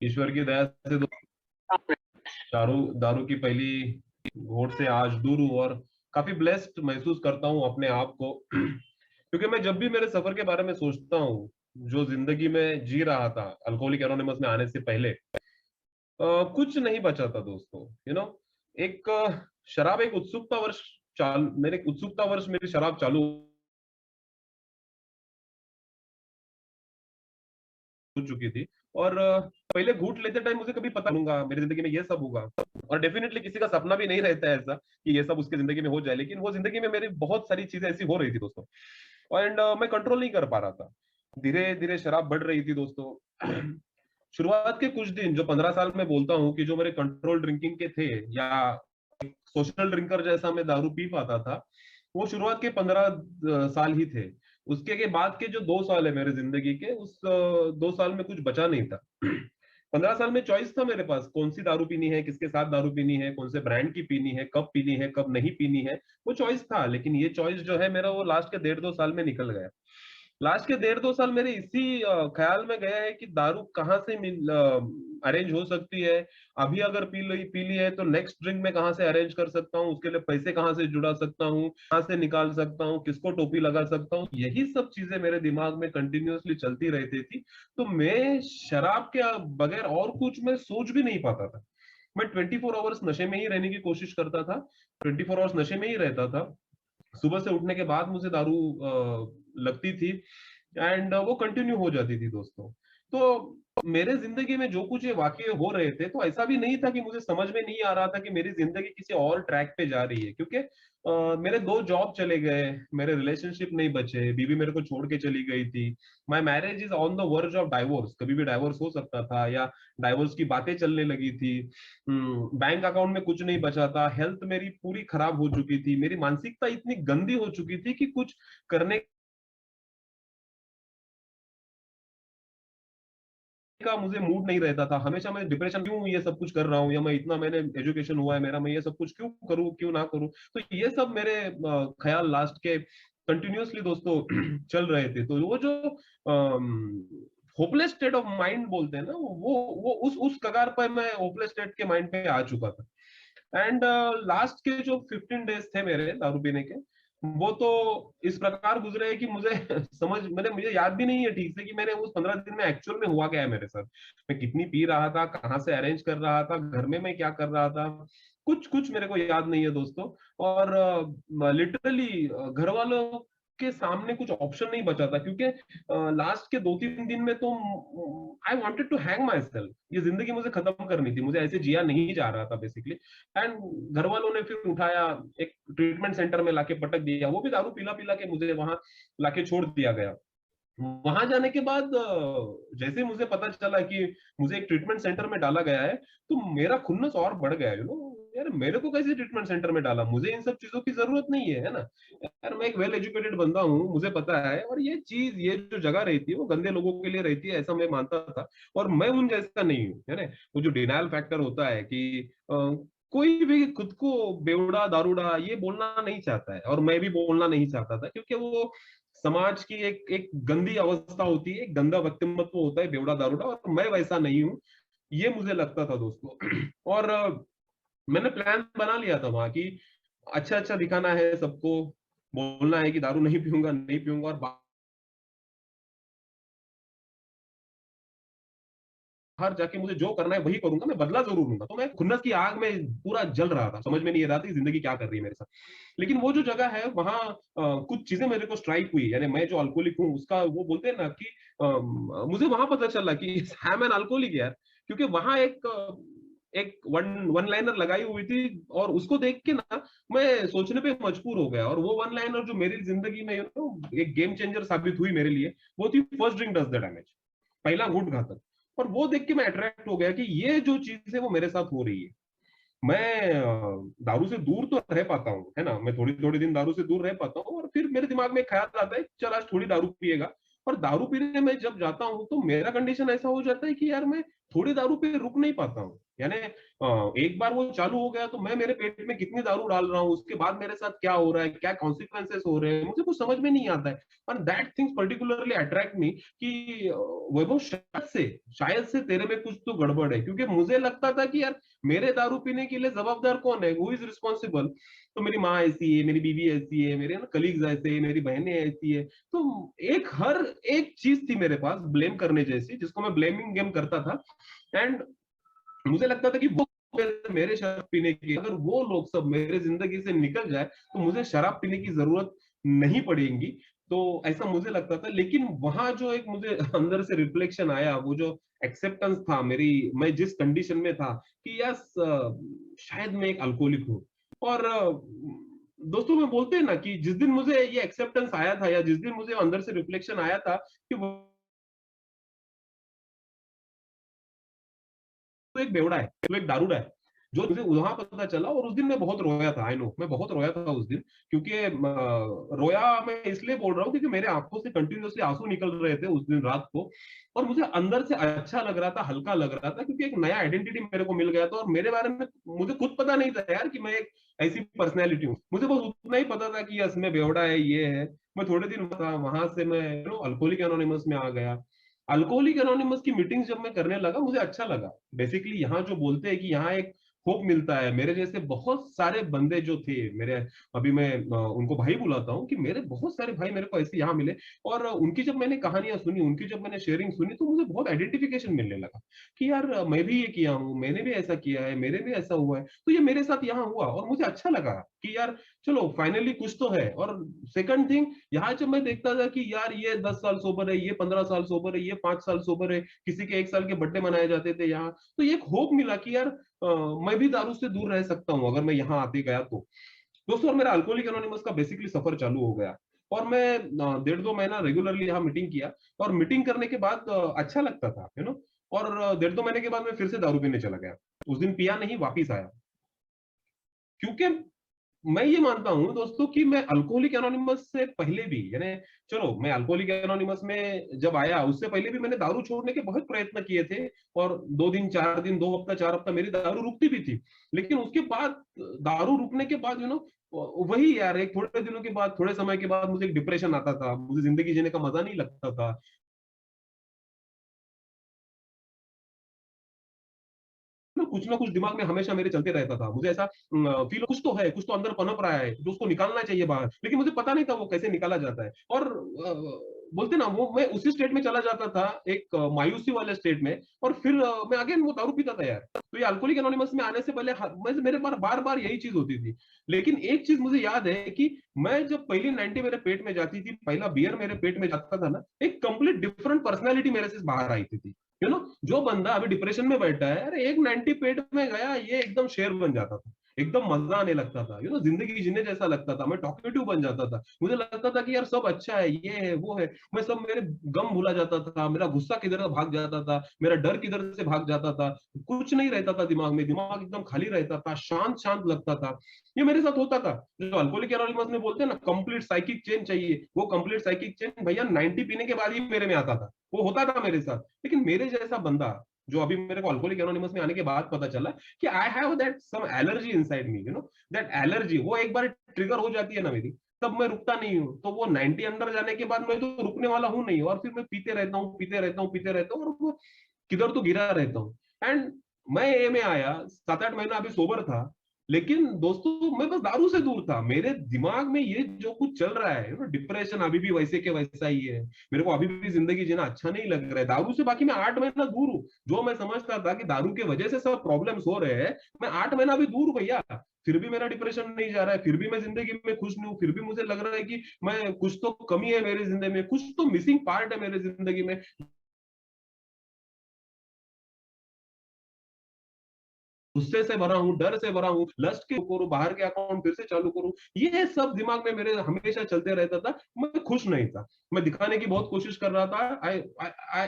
ईश्वर की दया से दारू दारू की पहली घोट से आज दूर हूँ और काफी ब्लेस्ड महसूस करता हूँ अपने आप को क्योंकि मैं जब भी मेरे सफर के बारे में सोचता हूँ, जो जिंदगी में जी रहा था अल्कोहलिक एनोनिमस में आने से पहले, कुछ नहीं बचा था दोस्तों। एक शराब एक उत्सुकता वर्ष मेरे उत्सुकता वर्ष मेरी शराब चालू हो चुकी थी। और पहले घूट लेते टाइम मुझे कभी पता नहीं मेरी जिंदगी में ये सब होगा। और डेफिनेटली किसी का सपना भी नहीं रहता है ऐसा कि ये सब उसकी जिंदगी में हो जाए, लेकिन वो जिंदगी में मेरी बहुत सारी चीजें ऐसी हो रही थी दोस्तों। एंड मैं कंट्रोल नहीं कर पा रहा था। धीरे धीरे शराब बढ़ रही थी दोस्तों। शुरुआत के कुछ दिन, जो 15 साल में बोलता हूँ कि जो मेरे कंट्रोल ड्रिंकिंग के थे, या सोशल ड्रिंकर जैसा मैं दारू पी पाता था, वो शुरुआत के 15 साल ही थे। उसके के बाद के जो 2 साल है मेरे जिंदगी के, उस 2 साल में कुछ बचा नहीं था। 15 साल में चॉइस था मेरे पास, कौन सी दारू पीनी है, किसके साथ दारू पीनी है, कौन से ब्रांड की पीनी है, कब पीनी है, कब नहीं पीनी है, वो चॉइस था। लेकिन ये चॉइस जो है मेरा, वो लास्ट के 1.5-2 साल में निकल गया। लास्ट के 1.5-2 साल मेरे इसी ख्याल में गया है कि दारू कहाँ से अरेंज हो सकती है। अभी अगर पी ली है तो नेक्स्ट ड्रिंक में कहाँ से अरेंज कर सकता हूँ, उसके लिए पैसे कहाँ से जुड़ा सकता हूँ, कहाँ से निकाल सकता हूँ, किसको टोपी लगा सकता हूँ, यही सब चीजें मेरे दिमाग में कंटिन्यूअसली चलती रहती थी। तो मैं शराब के बगैर और कुछ मैं सोच भी नहीं पाता था। मैं 24 आवर्स नशे में ही रहने की कोशिश करता था, 24 आवर्स नशे में ही रहता था। सुबह से उठने के बाद मुझे दारू लगती थी, एंड वो कंटिन्यू हो जाती थी दोस्तों। तो मेरे जिंदगी में जो कुछ ये वाकये हो रहे थे, तो ऐसा भी नहीं था कि मुझे समझ में नहीं आ रहा था कि मेरी जिंदगी किसी और ट्रैक पे जा रही है, क्योंकि मेरे 2 जॉब चले गए, मेरे रिलेशनशिप नहीं बचे, बीवी मेरे को छोड़ के चली गई थी। My marriage is on the verge of divorce, कभी भी डाइवोर्स हो सकता था, या डाइवोर्स की बातें चलने लगी थी। बैंक अकाउंट में कुछ नहीं बचा था, हेल्थ मेरी पूरी खराब हो चुकी थी, मेरी मानसिकता इतनी गंदी हो चुकी थी कि कुछ करने का मुझे मूड नहीं रहता था। हमेशा मैं डिप्रेशन, क्यों ये सब कुछ कर रहा हूँ, या मैं इतना, मैंने एजुकेशन हुआ है मेरा, मैं ये सब कुछ क्यों करूँ, क्यों ना करूँ। तो ये सब मेरे ख्याल लास्ट के कंटिन्यूअसली दोस्तों चल रहे थे। तो वो जो होपलेस स्टेट ऑफ माइंड बोलते हैं ना, वो उस कगार पर मैं होपलेस स्टेट के माइंड पे आ चुका था। एंड लास्ट के जो 15 डेज थे मेरे दारू पीने के, वो तो इस प्रकार गुजरे हैं कि मुझे मुझे याद भी नहीं है ठीक से कि मैंने उस 15 दिन में एक्चुअल में हुआ क्या है मेरे साथ। मैं कितनी पी रहा था, कहाँ से अरेंज कर रहा था, घर में मैं क्या कर रहा था, कुछ कुछ मेरे को याद नहीं है दोस्तों। और लिटरली घर वालों के सामने कुछ ऑप्शन नहीं बचा था, क्योंकि लास्ट के 2-3 दिन में तो I wanted to hang myself. ये जिंदगी मुझे खत्म करनी थी, मुझे ऐसे जिया नहीं जा रहा था बेसिकली। एंड घर वालों ने फिर उठाया, एक ट्रीटमेंट सेंटर में लाके पटक दिया, वो भी दारू पिला पिला के मुझे वहां लाके छोड़ दिया गया। वहां जाने के बाद जैसे ही मुझे पता चला कि मुझे एक ट्रीटमेंट सेंटर में डाला गया है, तो मेरा खुन्नस और बढ़ गया। यार मेरे को कैसे ट्रीटमेंट सेंटर में डाला, मुझे इन सब चीजों की जरूरत नहीं है ना। यार मैं एक वेल एजुकेटेड बंदा हूँ, मुझे पता है। और ये चीज, ये जो जगह रहती है, वो गंदे लोगों के लिए रहती है, ऐसा मैं मानता था। और मैं उन जैसा नहीं हूँ, है ना। वो जो डिनायल फैक्टर होता है कि कोई भी खुद को बेवड़ा दारूड़ा ये बोलना नहीं चाहता है, और मैं भी बोलना नहीं चाहता था, क्योंकि वो समाज की एक एक गंदी अवस्था होती है, एक गंदा व्यक्तिमत्व होता है बेवड़ा दारूड़ा, और मैं वैसा नहीं हूँ, ये मुझे लगता था दोस्तों। और मैंने प्लान बना लिया था वहां की, अच्छा अच्छा दिखाना है सबको, बोलना है कि दारू नहीं पीऊंगा, नहीं पीऊंगा, और बाहर जाके मुझे जो करना है वही करूंगा, मैं बदला जरूर लूंगा। तो मैं खुन्नस की आग में पूरा जल रहा था, समझ में नहीं आ रहा था जिंदगी क्या कर रही है मेरे साथ। लेकिन वो जो जगह है वहां कुछ चीजें मेरे को स्ट्राइक हुई, यानी मैं जो अल्कोहलिक हूँ उसका, वो बोलते हैं ना कि मुझे वहां पता चला कि आई एम एन अल्कोहलिक यार। क्योंकि वहां एक वन वन लाइनर लगाई हुई थी, और उसको देख के ना मैं सोचने पे मजबूर हो गया। और वो वन लाइनर जो मेरी जिंदगी में एक गेम चेंजर साबित हुई मेरे लिए, वो थी first drink does the damage, पहला घूंट घातक। और वो देख के मैं अट्रैक्ट हो गया कि ये जो चीज है वो मेरे साथ हो रही है। मैं दारू से दूर तो रह पाता हूँ, है ना, मैं थोड़ी थोड़ी दिन दारू से दूर रह पाता हूँ, और फिर मेरे दिमाग में ख्याल आता है चल आज थोड़ी दारू पिएगा। और दारू पीने में जब जाता हूँ तो मेरा कंडीशन ऐसा हो जाता है कि यार मैं थोड़ी दारू पे रुक नहीं पाता हूँ। यानी एक बार वो चालू हो गया तो मैं मेरे पेट में कितनी दारू डाल रहा हूँ, उसके बाद मेरे साथ क्या हो रहा है, क्या कॉन्सिक्वेंसेस हो रहे हैं, मुझे कुछ समझ में नहीं आता है। और दैट थिंग्स पर्टिकुलरली अट्रैक्ट मी कि वैभव शायद से तेरे में कुछ तो गड़बड़ है, क्योंकि मुझे लगता था कि यार मेरे दारू पीने के लिए जवाबदार कौन है, हु इज रिस्पॉन्सिबल। तो मेरी माँ ऐसी है, मेरी बीवी ऐसी है, मेरे कलीग्स ऐसे है, मेरी बहनें ऐसी है। तो हर एक चीज थी मेरे पास ब्लेम करने जैसी, जिसको मैं ब्लेमिंग गेम करता था। एंड मुझे लगता था कि वो मेरे शराब पीने की, अगर वो लोग सब मेरे जिंदगी से निकल जाए तो मुझे शराब पीने की जरूरत नहीं पड़ेगी। तो ऐसा मुझे लगता था। लेकिन वहां जो एक मुझे अंदर से रिफ्लेक्शन आया, वो जो एक्सेप्टेंस था मेरी, मैं जिस कंडीशन में था कि यस शायद मैं एक अल्कोहलिक हूँ। और दोस्तों में बोलते हैं ना कि जिस दिन मुझे ये एक्सेप्टेंस आया था, या जिस दिन मुझे अंदर से रिफ्लेक्शन आया था कि वो तो एक बेवड़ा है, तो एक दारूड़ा है, जो मुझे वहां पता चला। और उस दिन मैं बहुत रोया था, आई नो मैं बहुत रोया था उस दिन। क्योंकि रोया मैं इसलिए बोल रहा हूँ क्योंकि मेरे आंखों से कंटिन्यूअसली आंसू निकल रहे थे उस दिन रात को। और मुझे अंदर से अच्छा लग रहा था, हल्का लग रहा था, क्योंकि एक नया आइडेंटिटी मेरे को मिल गया था। और मेरे बारे में मुझे खुद पता नहीं था यार कि मैं एक ऐसी पर्सनैलिटी हूँ। मुझे बस उतना ही पता था कि यस मैं बेवड़ा है, ये है। मैं थोड़े दिन था, वहां से मैं अल्कोहलिक एनोनिमस में आ गया। अल्कोहलिक एनोनिमस की मीटिंग जब मैं करने लगा, मुझे अच्छा लगा। बेसिकली यहाँ जो बोलते हैं कि यहाँ एक होप मिलता है, मेरे जैसे बहुत सारे बंदे जो थे मेरे, अभी मैं उनको भाई बुलाता हूँ, कि मेरे बहुत सारे भाई मेरे को ऐसे यहाँ मिले। और उनकी जब मैंने कहानियां सुनी, उनकी जब मैंने शेयरिंग सुनी, तो मुझे बहुत आइडेंटिफिकेशन मिलने लगा कि यार मैं भी ये किया हूँ, मैंने भी ऐसा किया है, मेरे भी ऐसा हुआ है, तो ये मेरे साथ यहाँ हुआ। और मुझे अच्छा लगा कि यार चलो फाइनली कुछ तो है। और सेकंड थिंग, यहाँ जब मैं देखता था कि यार ये 10 साल सोबर है, ये 15 साल सोबर है, ये 5 साल सोबर है, किसी के 1 साल के बर्थडे मनाए जाते थे यहाँ, तो ये एक होप मिला कि यार मैं भी दारू से दूर रह सकता हूँ अगर मैं यहाँ आते गया तो। दोस्तों, और मेरा अल्कोहलिक एनोनिमस का बेसिकली सफर चालू हो गया। और मैं 1.5-2 महीना रेगुलरली यहाँ मीटिंग किया। और मीटिंग करने के बाद अच्छा लगता था, और 1.5-2 महीने के बाद मैं फिर से दारू पीने चला गया। उस दिन पिया नहीं, वापिस आया। क्योंकि मैं ये मानता हूं दोस्तों कि मैं अल्कोहलिक एनोनिमस से पहले भी, यानी चलो मैं अल्कोहलिक एनोनिमस में जब आया उससे पहले भी मैंने दारू छोड़ने के बहुत प्रयत्न किए थे। और 2 दिन 4 दिन 2 हफ्ता 4 हफ्ता मेरी दारू रुकती भी थी। लेकिन उसके बाद दारू रुकने के बाद वही यार, एक थोड़े दिनों के बाद, थोड़े समय के बाद मुझे एक डिप्रेशन आता था, मुझे जिंदगी जीने का मजा नहीं लगता था। कुछ ना कुछ दिमाग में हमेशा मेरे चलते रहता था। मुझे ऐसा फील, कुछ तो है, कुछ तो अंदर पनप रहा है जो उसको निकालना चाहिए बाहर, लेकिन मुझे पता नहीं था वो कैसे निकाला जाता है। और बोलते ना, वो मैं उसी स्टेट में चला जाता था, एक मायूसी वाले स्टेट में। और फिर मैं अगेन वो दारू पीता था यार। तो ये अल्कोहलिक एनोनिमस में आने से पहले मेरे बार बार यही चीज होती थी। लेकिन एक चीज मुझे याद है कि मैं जब पहली 90 मेरे पेट में जाती थी, पहला बियर मेरे पेट में जाता था ना, एक कंप्लीट डिफरेंट पर्सनैलिटी मेरे से बाहर आई थी। जो बंदा अभी डिप्रेशन में बैठा है, अरे एक 90 पेट में गया, ये एकदम शेर बन जाता था। एकदम मजा आने लगता था, जिंदगी जीने जैसा लगता था। मैं टॉकेटिव बन जाता था, मुझे लगता था कि यार सब अच्छा है, ये है वो है। मैं सब मेरे गम भुला जाता था, मेरा गुस्सा किधर भाग जाता था, मेरा डर किधर से भाग जाता था। कुछ नहीं रहता था दिमाग में, दिमाग एकदम खाली रहता था, शांत शांत लगता था। ये मेरे साथ होता था। जो अल्कोहलिक एनोनिमस में बोलते हैं ना कंप्लीट साइकिक चेंज चाहिए, वो कंप्लीट साइकिक चेंज भैया 90 पीने के बाद ही मेरे में आता था। वो होता था मेरे साथ। लेकिन मेरे जैसा बंदा, जो अभी मेरे को अल्कोहलिक एनोनिमस में आने के बाद पता चला कि I have that some allergy inside me, that allergy, वो एक बार ट्रिगर हो जाती है ना मेरी, तब मैं रुकता नहीं हूँ। तो वो 90 अंदर जाने के बाद मैं तो रुकने वाला हूँ नहीं। और फिर मैं पीते रहता हूँ, पीते रहता हूँ, पीते रहता हूँ, और वो किधर तो गिरा रहता हूँ। एंड मैं ए में आया, 7-8 महीना अभी सोबर था। लेकिन दोस्तों मैं बस दारू से दूर था। मेरे दिमाग में ये जो कुछ चल रहा है ना, डिप्रेशन अभी भी वैसे के वैसा ही है। मेरे को अभी भी जिंदगी जीना अच्छा नहीं लग रहा है दारू से। बाकी मैं 8 महीना दूर हूँ। जो मैं समझता था कि दारू के वजह से सब प्रॉब्लम्स हो रहे हैं, मैं 8 महीना भी दूर हूँ भैया। फिर भी मेरा डिप्रेशन नहीं जा रहा है, फिर भी मैं जिंदगी में खुश नहीं हूँ, फिर भी मुझे लग रहा है कि मैं कुछ तो कमी है मेरी जिंदगी में, कुछ तो मिसिंग पार्ट है मेरी जिंदगी में। गुस्से से भरा हूँ, डर से भरा हूँ, लस्ट के करूँ, बाहर के अकाउंट फिर से चालू करूँ, ये सब दिमाग में मेरे हमेशा चलते रहता था। मैं खुश नहीं था। मैं दिखाने की बहुत कोशिश कर रहा था। I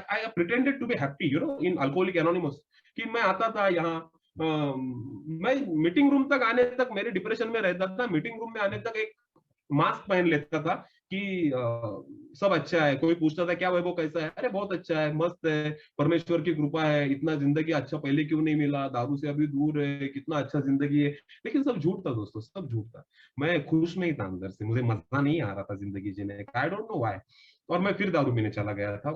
I pretended to be happy in alcoholic anonymous, कि मैं आता था यहाँ। मैं मीटिंग रूम तक आने तक मेरे डिप्रेशन में रहता था। मीटिंग रूम में आने तक एक मास्क पहन लेता था कि सब अच्छा है। कोई पूछता था क्या वैभव कैसा है, अरे बहुत अच्छा है, मस्त है, परमेश्वर की कृपा है, इतना जिंदगी अच्छा पहले क्यों नहीं मिला, दारू से अभी दूर है, कितना अच्छा जिंदगी है। लेकिन सब झूठ था दोस्तों, सब झूठ था। मैं खुश नहीं था अंदर से, मुझे मजा नहीं आ रहा था जिंदगी जीने का, आई डोंट नो व्हाई। और मैं फिर दारू पीने चला गया था।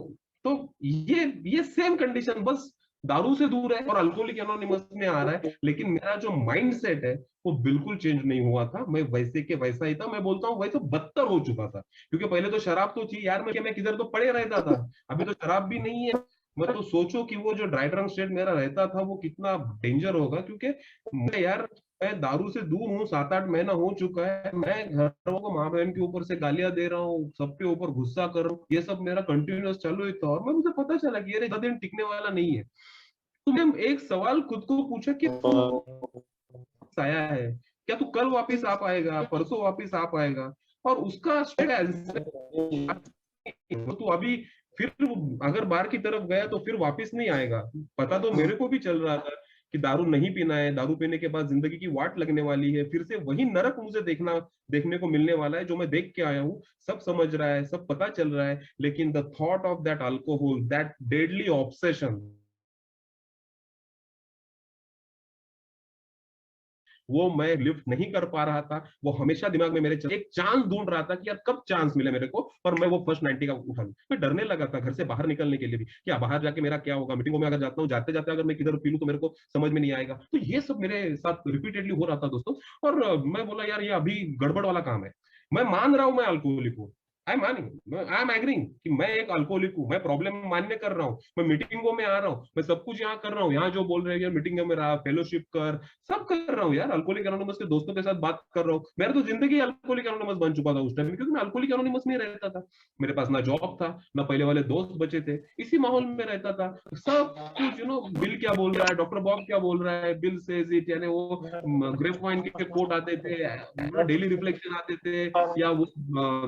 तो ये सेम कंडीशन, बस दारू से दूर है और अल्कोहलिक एनोनिमस में आ रहा है, लेकिन मेरा जो माइंड सेट है वो बिल्कुल चेंज नहीं हुआ था। मैं वैसे के वैसा ही था, मैं बोलता हूँ वैसे बदतर हो चुका था। क्योंकि पहले तो शराब तो थी यार, मैं किधर तो पड़े रहता था, अभी तो शराब भी नहीं है। मैं तो सोचो कि वो जो ड्राई ड्रंक स्टेट मेरा रहता था वो कितना डेंजर होगा। क्योंकि मैं यार, मैं दारू से दूर हूँ, 7-8 महीना हो चुका है, मैं घर वालों को, माँ बहन के ऊपर से गालियां दे रहा हूँ, सबके ऊपर गुस्सा कर रहा हूँ, ये सब मेरा कंटिन्यूअस चालू ही था। और मैं, मुझे पता चला कि ये दिन टिकने वाला नहीं है। तो मैं एक सवाल खुद को पूछा कि तू आया है, क्या तू कल वापस आ पाएगा, परसों वापस आ पाएगा? और उसका स्ट्रेट आंसर, तो तू अभी फिर अगर बार की तरफ गया तो फिर वापस नहीं आएगा। पता तो मेरे को भी चल रहा था कि दारू नहीं पीना है, दारू पीने के बाद जिंदगी की वाट लगने वाली है, फिर से वही नरक मुझे देखने को मिलने वाला है जो मैं देख के आया हूँ। सब समझ रहा है, सब पता चल रहा है, लेकिन the thought of that alcohol, that deadly obsession, वो मैं लिफ्ट नहीं कर पा रहा था। वो हमेशा दिमाग में मेरे एक चांस ढूंढ रहा था कि यार कब चांस मिले मेरे को और मैं वो फर्स्ट 90 का उठा लूं। मैं डरने लगा था घर से बाहर निकलने के लिए भी, क्या बाहर जाके मेरा क्या होगा, मीटिंगों में अगर जाता हूँ, जाते जाते अगर मैं किधर पी लूं तो मेरे को समझ में नहीं आएगा। तो ये सब मेरे साथ रिपीटेडली हो रहा था दोस्तों। और मैं बोला यार ये अभी गड़बड़ वाला काम है। मैं मान रहा हूं मैं अल्कोहलिक हूँ, आई एम एग्रीइंग कि मैं एक अल्कोहलिक हूँ, मैं प्रॉब्लम मान्य कर रहा हूँ, मैं मीटिंगों में आ रहा हूँ, मैं सब कुछ यहाँ कर रहा हूँ, यहाँ जो बोल रहे हैं मीटिंगों में रहा, फेलोशिप कर, सब कर रहा हूँ यार, अल्कोहलिक एनोनिमस के दोस्तों के साथ बात कर रहा हूँ। मेरा तो जिंदगी अल्कोहलिक एनोनिमस बन चुका था उस टाइम, क्योंकि मैं अल्कोहलिक एनोनिमस में रहता था। मेरे पास ना जॉब था, ना पहले वाले दोस्त बचे थे, इसी माहौल में रहता था। सब कुछ बिल क्या बोल रहा है, डॉक्टर बॉब क्या बोल रहा है, बिल सेज इट, यानी वो ग्रेप वाइन के कोट आते थे, डेली रिफ्लेक्शन आते थे, या वो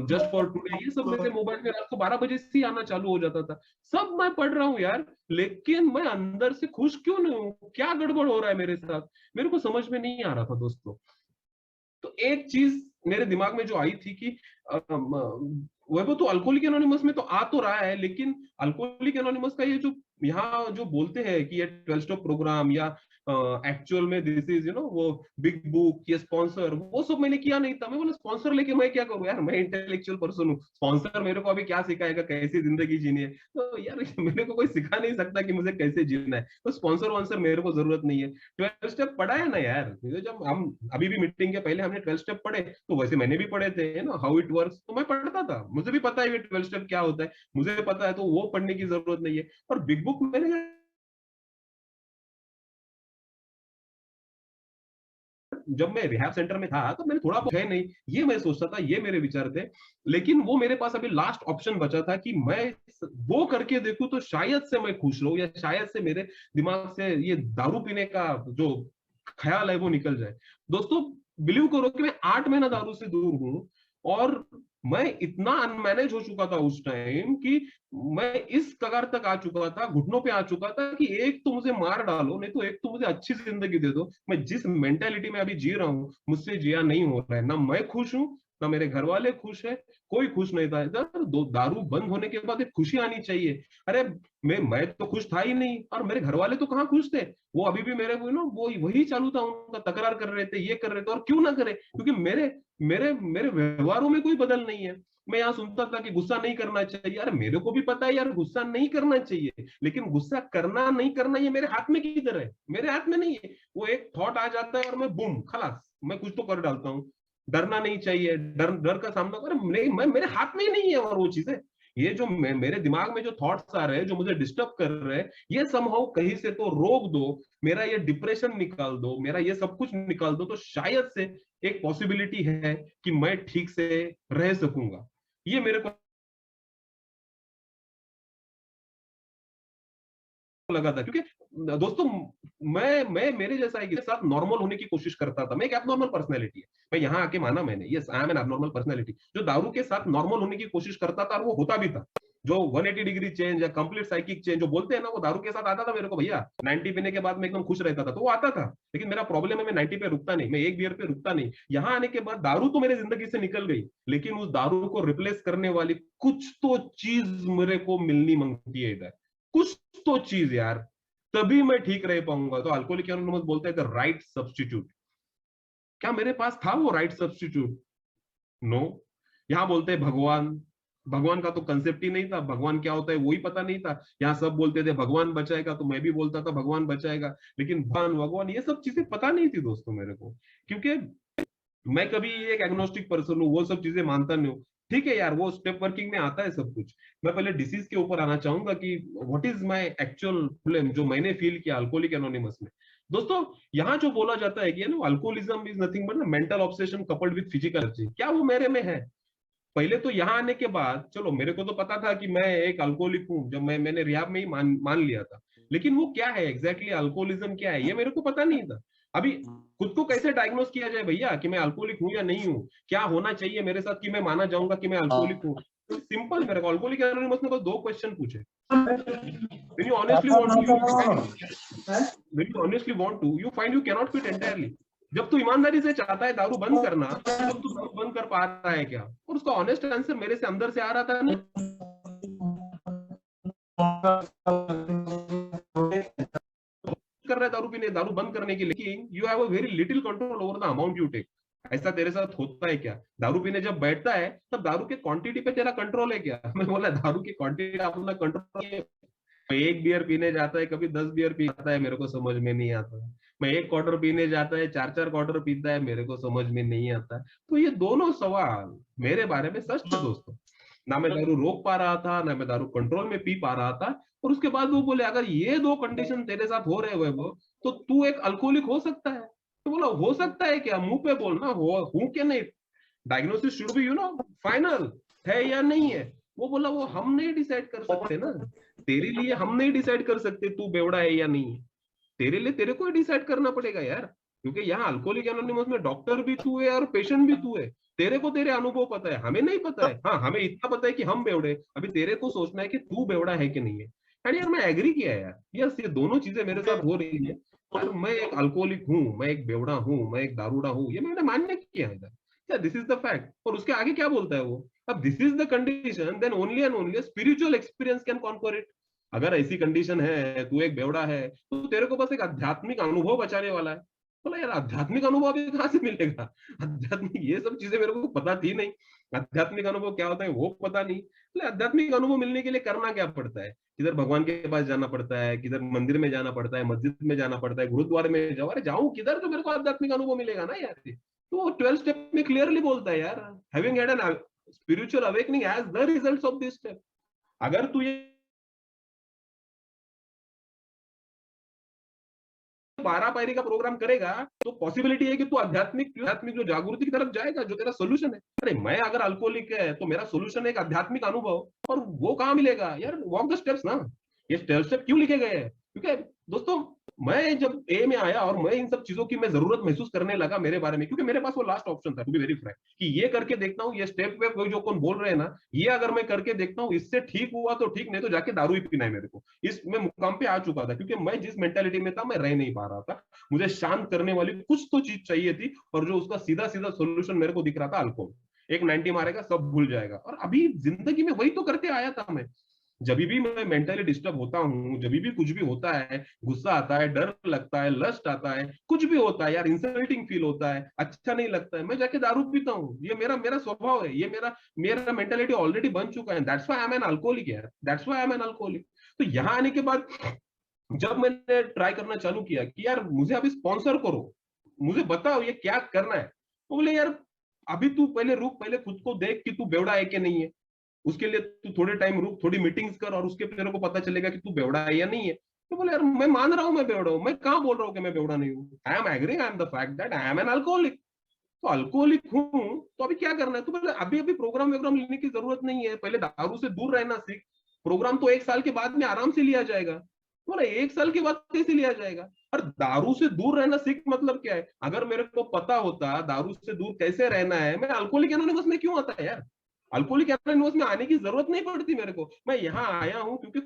जस्ट फॉर टुडे, ये सब मेरे मोबाइल में रात को 12 बजे से ही आना चालू हो जाता था। सब मैं पढ़ रहा हूँ यार, लेकिन मैं अंदर से खुश क्यों नहीं हूँ? क्या गड़बड़ हो रहा है मेरे साथ? मेरे को समझ में नहीं आ रहा था दोस्तों। तो एक चीज मेरे दिमाग में जो आई थी कि वैभव तो अल्कोहलिक एनोनिमस में तो आ तो रहा है, लेकिन अल्कोहलिक एनोनिमस का ये जो यहाँ जो बोलते हैं कि ये 12 स्टेप प्रोग्राम या एक्चुअल में दिस इज वो बिग बुक, ये स्पॉन्सर, वो सब मैंने किया नहीं था। मैं बोला स्पॉन्सर लेके मैं क्या करूँ यार, मैं इंटेलेक्चुअल पर्सन हूँ, स्पॉन्सर मेरे को अभी क्या सिखाएगा कैसी जिंदगी जीनी है? तो यार मेरे को कोई सिखा नहीं सकता कि मुझे कैसे जीना है, तो स्पॉन्सर वॉन्सर मेरे को जरूरत नहीं है। 12 स्टेप पढ़ा है ना यार, जब हम अभी भी मीटिंग के पहले हमने 12 स्टेप पढ़े, तो वैसे मैंने भी पढ़े थे ना, हाउ इट वर्क्स, तो मैं पढ़ता था, मुझे भी पता है ये 12 स्टेप क्या होता है, मुझे पता है, तो वो पढ़ने की जरूरत नहीं है। और बिग बुक मैंने, जब मैं रिहैब सेंटर में था तो मैंने थोड़ा बहुत है नहीं, ये मैं सोचता था, ये मेरे विचार थे। लेकिन वो मेरे पास अभी लास्ट ऑप्शन बचा था कि मैं वो करके देखूं तो शायद से मैं खुश रहूं, या शायद से मेरे दिमाग से ये दारू पीने का जो ख्याल है वो निकल जाए। दोस्तों बिलीव करो कि मैं 8 महीना दारू से दूर हूं, और मैं इतना अनमैनेज हो चुका था उस टाइम कि मैं इस कगार तक आ चुका था, घुटनों पे आ चुका था कि एक तो मुझे मार डालो, नहीं तो एक तो मुझे अच्छी जिंदगी दे दो। मैं जिस मेंटेलिटी में अभी जी रहा हूँ मुझसे जिया नहीं हो रहा है, ना मैं खुश हूँ, ना मेरे घर वाले खुश है, कोई खुश नहीं था इधर। दो दारू बंद होने के बाद एक खुशी आनी चाहिए। अरे मैं तो खुश था ही नहीं, और मेरे घर वाले तो कहाँ खुश थे, वो अभी भी मेरे को वो वही चालू था उनका, तकरार कर रहे थे, ये कर रहे थे। और क्यों ना करे, क्योंकि मेरे मेरे मेरे व्यवहारों में कोई बदल नहीं है। मैं यहाँ सुनता था कि गुस्सा नहीं करना चाहिए, यार मेरे को भी पता है यार गुस्सा नहीं करना चाहिए, लेकिन गुस्सा करना नहीं करना ये मेरे हाथ में किधर है, मेरे हाथ में नहीं है। वो एक थॉट आ जाता है और मैं बूम खलास, मैं कुछ तो कर डालता हूँ। डरना नहीं चाहिए, डर डर का सामना कर, नहीं मैं, मेरे हाथ में ही नहीं है। और वो चीजें, ये जो मेरे दिमाग में जो थॉट्स आ रहे हैं जो मुझे डिस्टर्ब कर रहे हैं, ये समहाउ कहीं से तो रोक दो, मेरा ये डिप्रेशन निकाल दो, मेरा ये सब कुछ निकाल दो, तो शायद से एक पॉसिबिलिटी है कि मैं ठीक से रह सकूंगा। ये मेरे को लगा था, क्योंकि दोस्तों मैं मेरे जैसा एक के साथ नॉर्मल होने की कोशिश करता था। मैं एक एबनॉर्मल पर्सनैलिटी है, मैं यहाँ आके माना मैंने, yes I am N abnormal personality, जो दारू के साथ नॉर्मल होने की कोशिश करता था और वो होता भी था। जो 180 डिग्री चेंज या कंप्लीट साइकिक चेंज जो बोलते हैं ना, वो दारू के साथ आता था मेरे को भैया। 90 पीने के बाद मैं एकदम खुश रहता था, तो वो आता था। लेकिन मेरा प्रॉब्लम है, मैं 90 पे रुकता नहीं, मैं एक बियर पे रुकता नहीं। यहाँ आने के बाद दारू तो मेरे जिंदगी से निकल गई, लेकिन उस दारू को रिप्लेस करने वाली कुछ तो चीज मेरे को मिलनी मांगती है इधर, कुछ तो चीज यार, तभी मैं ठीक रह पाऊंगा। तो अल्कोहलिक एनोनिमस बोलते हैं द राइट सब्स्टिट्यूट। क्या मेरे पास था वो राइट सब्स्टिट्यूट? नो। यहाँ बोलते हैं भगवान, भगवान का तो कंसेप्ट ही नहीं था, भगवान क्या होता है वही पता नहीं था। यहाँ सब बोलते थे भगवान बचाएगा, तो मैं भी बोलता था भगवान बचाएगा, लेकिन भगवान भगवान ये सब चीजें पता नहीं थी दोस्तों मेरे को, क्योंकि मैं कभी एक एग्नोस्टिक पर्सन हूँ, वो सब चीजें मानता नहीं हूँ। ठीक है यार, वो स्टेप वर्किंग में आता है सब कुछ। मैं पहले डिसीज के ऊपर आना चाहूंगा कि what is my actual problem जो मैंने फील किया अल्कोहलिक एनोनिमस में। दोस्तों, यहाँ जो बोला जाता है कि ना alcoholism is nothing but mental obsession coupled with physical energy, क्या वो मेरे में है? पहले तो यहाँ आने के बाद चलो मेरे को तो पता था कि मैं एक अल्कोहलिक हूँ, जब मैंने रिहाब में ही मान लिया था। लेकिन वो क्या है एग्जैक्टली अल्कोहलिज्म क्या है, ये मेरे को पता नहीं था। अभी खुद को कैसे डायग्नोस किया जाए भैया कि मैं अल्कोहलिक हूँ या नहीं हूँ, क्या होना चाहिए मेरे साथ कि मैं माना जाऊंगा कि मैं अल्कोहलिक हूँ? तो सिंपल, मेरे को अल्कोहलिक एनोनिमस ने बस 2 क्वेश्चन पूछे। When you honestly want to, you find you cannot quit entirely. जब तू ईमानदारी से चाहता है दारू बंद करना, तब तू दारू बंद कर पा रहा है क्या? और उसका ऑनेस्ट आंसर मेरे से अंदर से आ रहा था, नहीं कर रहा है दारू पीने, दारू बंद करने के लिए। You have a very little control over the amount you take. ऐसा तेरे साथ होता है क्या? दारू पीने जब बैठता है तब दारू के क्वांटिटी पे तेरा कंट्रोल है क्या? मैं बोला दारू की क्वांटिटी अपना कंट्रोल है। एक बियर पीने जाता है, कभी 10 बियर पी जाता है, मेरे को समझ में नहीं आता। मैं एक क्वार्टर पीने जाता है, 4 क्वार्टर पीता है, मेरे को समझ में नहीं आता। तो ये दोनों सवाल मेरे बारे में सच थे दोस्तों। ना मैं दारू रोक पा रहा था, ना मैं दारू कंट्रोल में पी पा रहा था। और उसके बाद वो बोले अगर ये 2 कंडीशन तेरे साथ हो रहे हुए वो, तो तू एक अल्कोहलिक हो सकता है। तो बोला हो सकता है क्या? मुंह पे बोलना, हो हूं क्या नहीं। डायग्नोसिस शुड बी फाइनल, है या नहीं है। वो बोला वो हम नहीं डिसाइड कर सकते ना, तेरे लिए हम नहीं डिसाइड कर सकते तू बेवड़ा है या नहीं। तेरे लिए तेरे को ही डिसाइड करना पड़ेगा यार, क्योंकि यहाँ अल्कोहलिक एनोनिमस में डॉक्टर भी तू है और पेशेंट भी तू है। तेरे को तेरे अनुभव पता है, हमें नहीं पता है। हाँ, हमें इतना पता है कि हम बेवड़े, अभी तेरे को सोचना है कि तू बेवड़ा है कि नहीं है। एंड यार मैं एग्री किया यार, यस ये दोनों चीजें मेरे साथ हो रही है। यार मैं एक अल्कोहलिक हूँ, मैं एक बेवड़ा हूँ, मैं एक दारूड़ा हूँ, ये मैंने मान्य किया है यार, दिस इज द फैक्ट। और उसके आगे क्या बोलता है वो, अब this is the condition then only and only spiritual experience can conquer it. अगर ऐसी कंडीशन है, तू एक बेवड़ा है, तो तेरे को बस एक आध्यात्मिक अनुभव बचाने वाला है। बोला यार आध्यात्मिक अनुभव अभी कहाँ से मिलेगा? आध्यात्मिक ये सब चीजें मेरे को पता थी नहीं। आध्यात्मिक अनुभव क्या होता है वो पता नहीं। बोले आध्यात्मिक अनुभव मिलने के लिए करना क्या पड़ता है? किधर भगवान के पास जाना पड़ता है, किधर मंदिर में जाना पड़ता है, मस्जिद में जाना पड़ता है, गुरुद्वारे में जाओ। अरे जाऊं किधर, तो मेरे को आध्यात्मिक अनुभव मिलेगा ना यार। तो 12 स्टेप में क्लियरली बोलता है यार, having had an spiritual awakening as the results of this step. अगर तू ये 12 पायरी का प्रोग्राम करेगा, तो पॉसिबिलिटी है कि तू आध्यात्मिक आध्यात्मिक जो जागृति की तरफ जाएगा, जो तेरा सोल्यूशन है। अरे मैं अगर अल्कोहलिक है तो मेरा सोल्यूशन है एक आध्यात्मिक अनुभव, और वो कहाँ मिलेगा यार? वॉक द स्टेप्स ना। ये स्टेप क्यों लिखे गए हैं? क्योंकि दोस्तों मैं जब ए में आया और मैं इन सब चीजों की मैं जरूरत महसूस करने लगा मेरे बारे में, क्योंकि मेरे पास वो लास्ट ऑप्शन था टू बी वेरी फ्रैंक, कि ये करके देखता हूँ, ये स्टेप पे कोई जो कौन बोल रहे हैं ना, ये अगर मैं करके देखता हूँ, इससे ठीक हुआ तो ठीक, नहीं तो जाके दारू ही पीना है मेरे को। इस मैं मुकाम पे आ चुका था, क्योंकि मैं जिस मेंटेलिटी में था मैं रह नहीं पा रहा था। मुझे शांत करने वाली कुछ तो चीज चाहिए थी, और जो उसका सीधा सीधा सोल्यूशन मेरे को दिख रहा था अल्कोहल। एक 90 मारेगा सब भूल जाएगा। और अभी जिंदगी में वही तो करते आया था मैं। जब भी मैं मेंटली डिस्टर्ब होता हूँ, जब भी कुछ भी होता है, गुस्सा आता है, डर लगता है, लस्ट आता है, कुछ भी होता है यार, इंसल्टिंग फील होता है, अच्छा नहीं लगता है, मैं जाके दारू पीता हूँ। ये मेरा मेरा स्वभाव है, ये मेरा मेरा मेंटेलिटी ऑलरेडी बन चुका है। That's why I am an alcoholic यार, that's why I am an alcoholic. तो यहाँ आने के बाद जब मैंने ट्राई करना चालू किया कि यार मुझे अभी स्पॉन्सर करो, मुझे बताओ ये क्या करना है, तो बोले यार अभी तू पहले रुक, पहले खुद को देख कि तू बेवड़ा है कि नहीं है। उसके लिए तू थोड़े टाइम रुक, थोड़ी मीटिंग्स कर, और उसके तेरे को पता चलेगा कि तू बेवड़ा है या नहीं है। तो बोले यार मैं मान रहा हूँ मैं बेवड़ा हूँ, मैं कहाँ बोल रहा हूँ कि मैं बेवड़ा नहीं हूँ। I am agreeing, I am the fact that I am an alcoholic. तो अल्कोहलिक हूँ, तो अभी क्या करना है? तो बोले अभी अभी प्रोग्राम वोग्राम लेने की जरूरत नहीं है, पहले दारू से दूर रहना सीख। प्रोग्राम तो 1 साल के बाद में आराम से लिया जाएगा। बोला 1 साल के बाद कैसे लिया जाएगा? और दारू से दूर रहना सीख मतलब क्या है? अगर मेरे को पता होता दारू से दूर कैसे रहना है, मैं अल्कोहलिक एनोनिमस में क्यों आता है यार? अल्कोहलिक एनोनिमस में आने की जरूरत नहीं पड़ती मेरे को, मैं यहाँ आया हूँ क्योंकि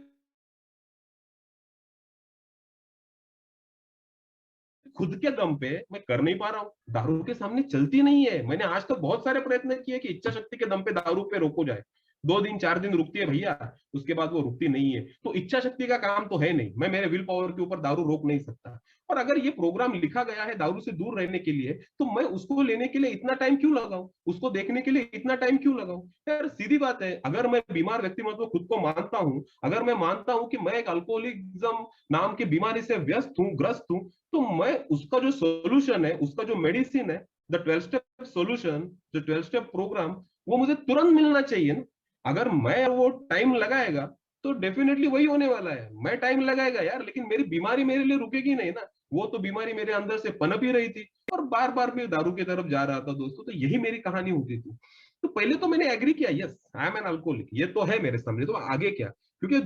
खुद के दम पे मैं कर नहीं पा रहा हूँ, दारू के सामने चलती नहीं है। मैंने आज तक बहुत सारे प्रयत्न किए कि इच्छा शक्ति के दम पे दारू पे रोको जाए, 2 दिन 4 दिन रुकती है भैया, उसके बाद वो रुकती नहीं है। तो इच्छा शक्ति का काम तो है नहीं, मैं मेरे विल पावर के ऊपर दारू रोक नहीं सकता। और अगर ये प्रोग्राम लिखा गया है दारू से दूर रहने के लिए, तो मैं उसको लेने के लिए इतना टाइम क्यों लगाऊं, उसको देखने के लिए इतना टाइम क्यों लगाऊं? यार सीधी बात है, अगर मैं बीमार व्यक्ति मतलब खुद को मानता हूं, अगर मैं मानता हूं कि मैं एक अल्कोहलिज्म नाम की बीमारी से व्यस्त हूं, ग्रस्त हूं, तो मैं उसका जो सोल्यूशन है, उसका जो मेडिसिन है, द 12 स्टेप सोल्यूशन, जो 12 स्टेप प्रोग्राम, वो मुझे तुरंत मिलना चाहिए ना। अगर मैं वो टाइम लगाएगा तो डेफिनेटली वही होने वाला है, मैं टाइम लगाएगा यार, लेकिन मेरी बीमारी मेरे लिए रुकेगी नहीं ना। वो तो बीमारी मेरे अंदर से पनप ही रही थी और बार बार मैं दारू की तरफ जा रहा था दोस्तों। तो यही मेरी कहानी होती थी। तो पहले तो मैंने एग्री किया, yes I am an alcoholic, ये तो है मेरे सामने, तो आगे क्या? क्योंकि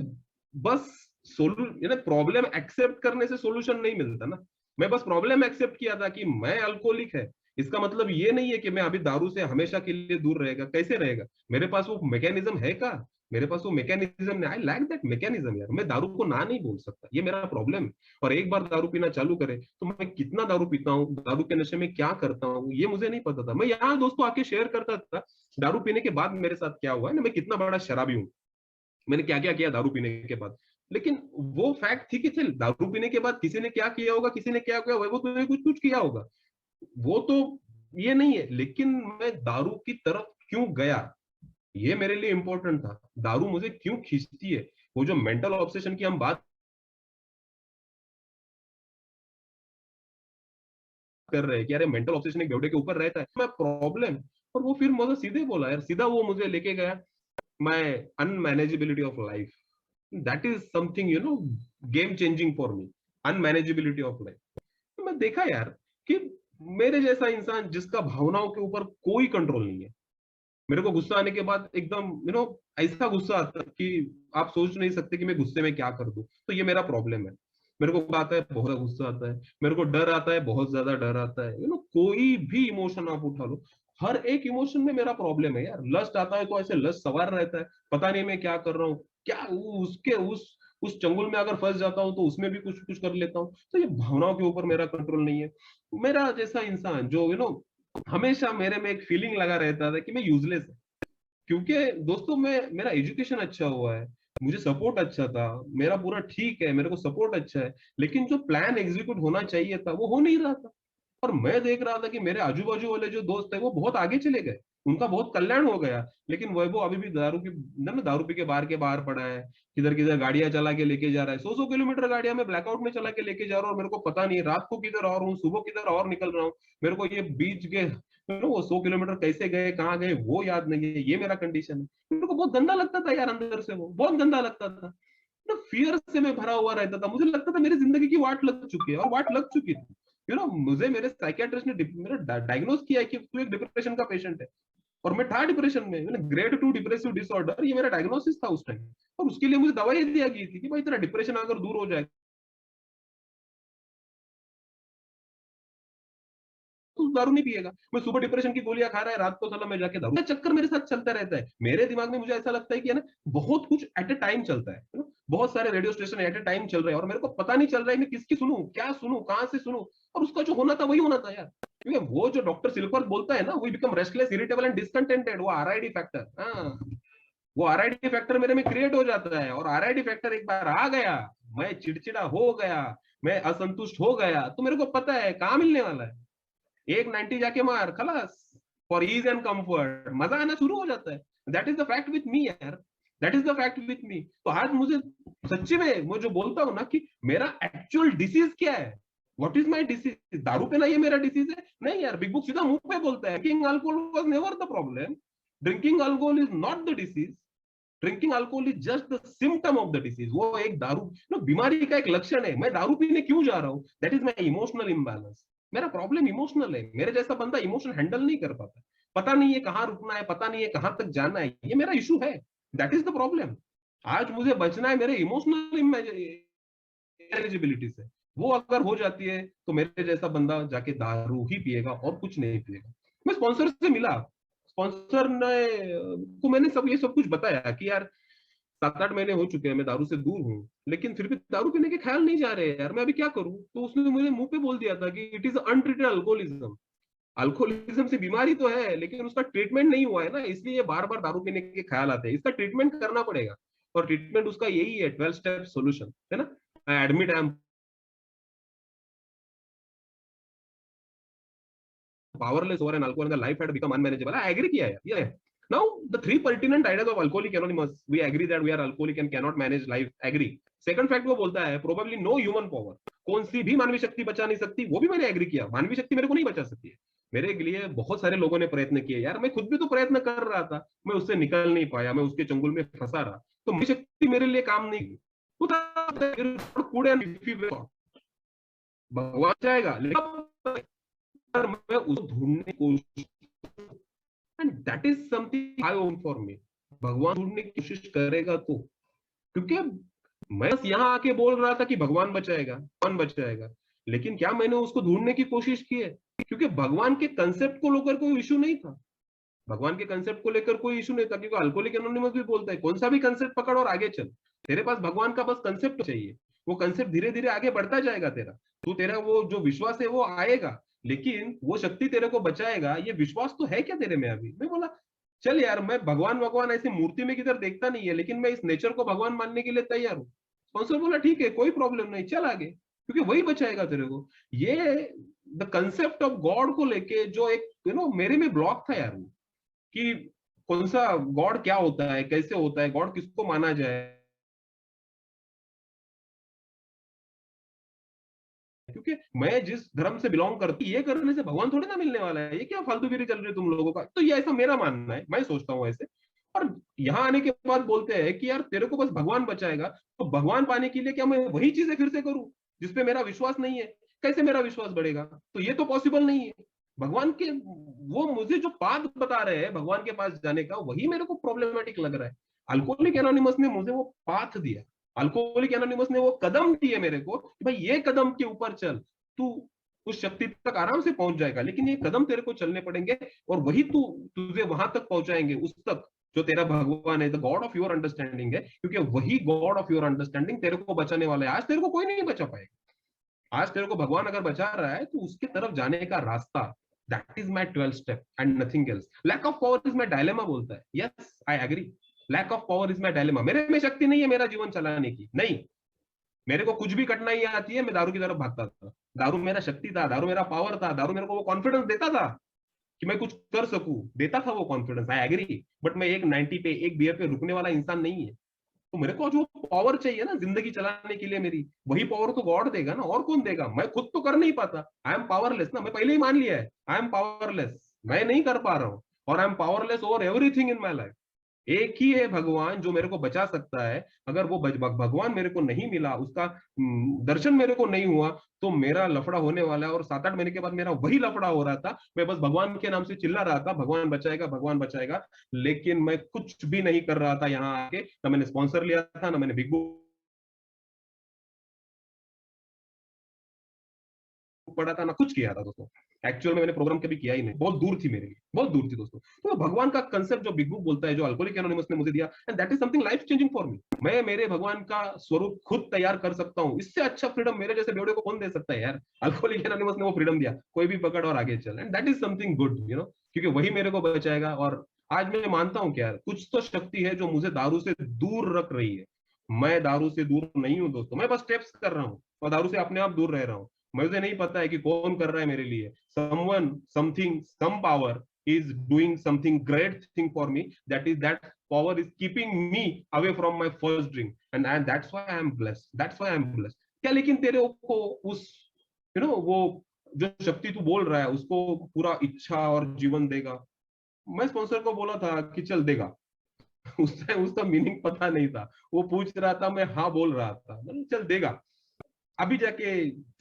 बस प्रॉब्लम एक्सेप्ट करने से सोल्यूशन नहीं मिलता ना। मैं बस प्रॉब्लम एक्सेप्ट किया था कि मैं अल्कोहलिक है, इसका मतलब ये नहीं है कि मैं अभी दारू से हमेशा के लिए दूर रहेगा, कैसे रहेगा? मेरे पास वो मैकेनिज्म है का? मेरे पास वो मैकेनिज्म नहीं, आई लैक दैट मैकेनिज्म यार। मैं दारू को ना नहीं बोल सकता, ये मेरा प्रॉब्लम है। और एक बार दारू पीना चालू करे तो मैं कितना दारू पीता हूँ, दारू के नशे में क्या करता हूँ, ये मुझे नहीं पता था। मैं यहाँ दोस्तों आके शेयर करता था दारू पीने के बाद मेरे साथ क्या हुआ है ना, मैं कितना बड़ा शराबी हूँ, मैंने क्या क्या किया दारू पीने के बाद। लेकिन वो फैक्ट थी कि चल दारू पीने के बाद किसी ने क्या किया होगा, किसी ने क्या किया होगा, वो तो कुछ कुछ किया होगा, वो तो ये नहीं है। लेकिन मैं दारू की तरफ क्यों गया, ये मेरे लिए इंपॉर्टेंट था। दारू मुझे क्यों खींचती है, वो जो मेंटल ऑब्सेशन की हम बात कर रहे हैं कि अरे मेंटल ऑब्सेशन एक बेवड़े के ऊपर रहता है, मैं प्रॉब्लम। और वो फिर मुझे सीधे बोला यार, सीधा वो मुझे लेके गया my unmanageability of life. That is something game changing for me, unmanageability of life. तो मैं देखा यार कि मेरे जैसा इंसान जिसका भावनाओं के ऊपर कोई कंट्रोल नहीं है, मेरे को गुस्सा आने के बाद एकदम ऐसा गुस्सा आता है कि आप सोच नहीं सकते कि मैं गुस्से में क्या कर दूं। तो ये मेरा प्रॉब्लम है। मेरे को आता है, बहुत गुस्सा आता है, मेरे को डर आता है, बहुत ज्यादा डर आता है। कोई भी इमोशन आप उठा लो, हर एक इमोशन में मेरा प्रॉब्लम है यार। लस्ट आता है तो ऐसे लस्ट सवार रहता है, पता नहीं मैं क्या कर रहा हूँ, क्या उसके उस चंगुल में अगर फंस जाता हूँ तो उसमें भी कुछ कुछ कर लेता हूँ। तो ये भावनाओं के ऊपर मेरा कंट्रोल नहीं है। मेरा जैसा इंसान जो हमेशा मेरे में एक फीलिंग लगा रहता था कि मैं यूजलेस है। क्योंकि दोस्तों मैं मेरा एजुकेशन अच्छा हुआ है, मुझे सपोर्ट अच्छा था, मेरा पूरा ठीक है, मेरे को सपोर्ट अच्छा है, लेकिन जो प्लान एग्जीक्यूट होना चाहिए था वो हो नहीं रहा था। और मैं देख रहा था कि मेरे आजू बाजू वाले जो दोस्त है वो बहुत आगे चले गए, उनका बहुत कल्याण हो गया, लेकिन वो अभी भी दारू की ना दारू पी के बाहर पड़ा है, किधर किधर गाड़ियां चला के लेके जा रहा है, 100 100 किलोमीटर गाड़ियां मैं ब्लैकआउट में चला के लेके जा रहा हूँ, और मेरे को पता नहीं रात को किधर और हूँ, सुबह किधर और निकल रहा हूँ। मेरे को ये बीच के वो 100 किलोमीटर कैसे गए, कहाँ गए, वो याद नहीं है। ये मेरा कंडीशन है। मेरे को बहुत गंदा लगता था यार, अंदर से वो बहुत गंदा लगता था ना। फियर से मैं भरा हुआ रहता था, मुझे लगता था मेरी जिंदगी की वाट लग चुकी है, और वाट लग चुकी थी। मुझे मेरे साइकियाट्रिस्ट ने मेरा डायग्नोज किया है कि तू एक डिप्रेशन का पेशेंट है। और मैं था डिप्रेशन में, मैंने ग्रेड 2 डिप्रेसिव डिसऑर्डर, ये मेरा डायग्नोसिस था उस टाइम। और उसके लिए मुझे दवाई दिया गई थी कि भाई तेरा डिप्रेशन अगर दूर हो जाए तो दारू नहीं पिएगा। मैं सुबह डिप्रेशन की गोलियां खा रहा है, रात को साला मैं जाके दारू का चक्कर मेरे साथ चलता रहता है। मेरे दिमाग में मुझे ऐसा लगता है कि है ना, बहुत कुछ एट ए टाइम चलता है ना, बहुत सारे radio station at A time चल रहे हैं, और मेरे को पता नहीं चल रहा है मैं किसकी सुनूं, क्या सुनूं, कहां से सुनूं। और उसका जो होना था वही होना था यार। क्योंकि वो जो डॉक्टर सिल्वर बोलता है ना, we become restless irritable and discontented, वो आरआईडी फैक्टर, हाँ, वो आरआईडी फैक्टर मेरे में क्रिएट हो जाता है। और आरआईडी फैक्टर एक बार आ गया, मैं चिड़चिड़ा हो गया, मैं असंतुष्ट हो गया, तो मेरे को पता है कहाँ मिलने वाला है, एक 90 जाके मार खलास, फॉर ईज एंड कंफर्ट, मजा आना शुरू हो जाता है। That is the fact with me यार, that is the fact with me. तो आज मुझे सच्ची में मैं जो बोलता हूँ ना कि मेरा एक्चुअल डिसीज क्या है, व्हाट इज माय डिसीज, दारू पे ना ये मेरा डिसीज है नहीं यार। बिग बुक सीधा मुंह पे बोलता है, drinking alcohol was never the problem, drinking alcohol is not the disease, drinking alcohol is just the symptom of the disease. वो एक दारू बीमारी का एक लक्षण है। मैं दारू पीने क्यों जा रहा हूँ, that is my emotional imbalance. मेरा प्रॉब्लम इमोशनल है, मेरे जैसा बंदा इमोशन हैंडल नहीं कर पाता, पता नहीं है कहाँ रुकना है, पता नहीं है कहाँ तक जाना है, ये मेरा इशू है, दैट इज द प्रॉब्लम। आज मुझे बचना है मेरे इमोशनल एलिजिबिलिटी से, वो अगर हो जाती है तो मेरे जैसा बंदा जाके दारू ही पिएगा और कुछ नहीं पिएगा। मैं स्पॉन्सर से मिला, स्पॉन्सर ने को मैंने सब ये सब कुछ बताया कि यार 7-8 महीने हो चुके हैं, मैं दारू से दूर हूँ, लेकिन फिर भी दारू पीने के ख्याल नहीं जा रहे हैं यार, मैं अभी क्या करूं? तो उसने मुझे मुंह पे बोल दिया था कि it is untreated alcoholism. Alcoholism से बीमारी तो है, लेकिन उसका ट्रीटमेंट नहीं हुआ है ना, इसलिए ये बार बार दारू पीने के ख्याल आते हैं। इसका ट्रीटमेंट करना पड़ेगा, और ट्रीटमेंट उसका यही है, 12 स्टेप सोल्यूशन है ना। I admit, I am powerless over an alcohol and the life had become unmanageable. I agree किया है ये। Now the three pertinent ideas of Alcoholics Anonymous, we agree that we are alcoholic and cannot manage life. Agree. Second fact वो बोलता है probably no human power, कौन सी भी मानवीय शक्ति बचा नहीं सकती, वो भी मैंने एग्री किया, मानवीय शक्ति मेरे को नहीं बचा सकती है। मेरे लिए बहुत सारे लोगों ने प्रयत्न किए यार, मैं खुद भी तो प्रयत्न कर रहा था, मैं उससे निकल नहीं पाया, मैं उसके चंगुल में फंसा रहा, तो मानवीय शक्ति मेरे लिए काम नहीं की। कूड़े भगवान जाएगा, लेकिन मैं उसको ढूंढने की कोशिश, and that is something I own for me. भगवान ढूंढने की कोशिश करेगा तो, क्योंकि मैं बस यहाँ आके बोल रहा था कि भगवान बचाएगा, भगवान बचाएगा, लेकिन क्या मैंने उसको ढूंढने की कोशिश की है? क्योंकि भगवान के कंसेप्ट को लेकर कोई इशू नहीं था, भगवान के कंसेप्ट को लेकर कोई इशू नहीं था, क्योंकि अल्कोहलिक एनोनिमस भी बोलता है कौन सा भी कंसेप्ट पकड़ और आगे चल, तेरे पास भगवान का बस कंसेप्ट चाहिए, वो कंसेप्ट धीरे धीरे आगे बढ़ता जाएगा, तेरा वो जो विश्वास है वो आएगा, लेकिन वो शक्ति तेरे को बचाएगा, ये विश्वास तो है क्या तेरे में अभी? मैं बोला चल यार, मैं भगवान भगवान ऐसी मूर्ति में किधर देखता नहीं है, लेकिन मैं इस नेचर को भगवान मानने के लिए तैयार हूँ। स्पॉन्सर बोला ठीक है, कोई प्रॉब्लम नहीं, चल आगे, क्योंकि वही बचाएगा तेरे को। ये द कंसेप्ट ऑफ गॉड को लेके जो एक मेरे में ब्लॉक था यार, कि कौन सा गॉड क्या होता है, कैसे होता है गॉड, किसको माना जाए, क्योंकि मैं जिस धर्म से बिलोंग करती, ये करने से भगवान थोड़ी ना मिलने वाला है, ये क्या फालतूगिरी चल रही है तुम लोगों का, तो ये ऐसा मेरा मानना है, मैं सोचता हूँ ऐसे। और यहाँ आने के बाद बोलते हैं कि यार तेरे को बस भगवान बचाएगा, तो भगवान पाने के लिए क्या मैं वही चीजें फिर से करूं जिसपे मेरा विश्वास नहीं है? कैसे मेरा विश्वास बढ़ेगा? तो ये तो पॉसिबल नहीं है। भगवान के वो मुझे जो पाथ बता रहे हैं भगवान के पास जाने का, वही मेरे को प्रॉब्लमेटिक लग रहा है। अल्कोहलिक एनोनिमस ने मुझे वो पाथ दिया, अल्कोहलिक एनोनिमस ने वो कदम दिए मेरे को कि भाई ये कदम के ऊपर चल, तू उस शक्ति तक आराम से पहुंच जाएगा, लेकिन ये कदम तेरे को चलने पड़ेंगे, और वही तू तुझे वहां तक पहुंचाएंगे, उस तक जो तेरा भगवान है, the God of your understanding है, क्योंकि वही गॉड ऑफ योर अंडरस्टैंडिंग तेरे को बचाने वाला है। आज तेरे को कोई नहीं बचा पाएगा, आज तेरे को भगवान अगर बचा रहा है तो उसके तरफ जाने का रास्ता, that is my 12 step and nothing else. Lack of power is my dilemma बोलता है, yes I agree, lack of power is my dilemma. मेरे में शक्ति नहीं है मेरा जीवन चलाने की, नहीं, मेरे को कुछ भी कठिनाई आती है मैं दारू की तरफ भागता था, दारू मेरा शक्ति था, दारू मेरा पावर था, दारू मेरे को वो कॉन्फिडेंस देता था कि मैं कुछ कर सकूं, देता था वो कॉन्फिडेंस, आई एग्री, बट मैं एक 90 पे, एक बियर पे रुकने वाला इंसान नहीं है। तो मेरे को जो पावर चाहिए ना जिंदगी चलाने के लिए, मेरी वही पावर तो गॉड देगा ना, और कौन देगा? मैं खुद तो कर नहीं पाता, आई एम पावरलेस ना, मैं पहले ही मान लिया है, आई एम पावरलेस, मैं नहीं कर पा रहा हूँ, और I am powerless over everything in my life. एक ही है भगवान जो मेरे को बचा सकता है, अगर वो भगवान मेरे को नहीं मिला, उसका दर्शन मेरे को नहीं हुआ, तो मेरा लफड़ा होने वाला है। और 7-8 महीने के बाद मेरा वही लफड़ा हो रहा था, मैं बस भगवान के नाम से चिल्ला रहा था भगवान बचाएगा भगवान बचाएगा, लेकिन मैं कुछ भी नहीं कर रहा था यहाँ आके, ना मैंने स्पॉन्सर लिया था, ना मैंने बिग बुक पढ़ा था, ना कुछ किया था दोस्तों। एक्चुअल में मैंने प्रोग्राम कभी किया ही नहीं, बहुत दूर थी मेरे लिए, बहुत दूर थी दोस्तों। तो भगवान का कंसेप्ट जो बिग बुक बोलता है, जो अल्कोहलिक एनोनिमस ने मुझे दिया, and that is something life changing for मी। मैं मेरे भगवान का स्वरूप खुद तैयार कर सकता हूँ, इससे अच्छा फ्रीडम मेरे जैसे बेवड़े को कौन दे सकता है यार? अल्कोहलिक एनोनिमस ने वो फ्रीडम दिया, कोई भी पकड़ और आगे चल, and that is something good, क्योंकि वही मेरे को बचाएगा। और आज मैं मानता हूँ कि यार कुछ तो शक्ति है जो मुझे दारू से दूर रख रही है। मैं दारू से दूर नहीं हूँ दोस्तों, मैं बस स्टेप्स कर रहा हूँ और दारू से अपने आप दूर रह रहा हूँ। मुझे नहीं पता है कि कौन कर रहा है मेरे लिए, someone, something, some power is doing something great thing for me, that power is keeping me away from my first drink, and that's why I am blessed, that's why I am blessed। क्या लेकिन तेरे को उस वो जो शक्ति तू बोल रहा है उसको पूरा इच्छा और जीवन देगा? मैं स्पॉन्सर को बोला था कि चल देगा। उस टाइम उसका मीनिंग पता नहीं था, वो पूछ रहा था, मैं हाँ बोल रहा था, मतलब चल देगा। अभी जाके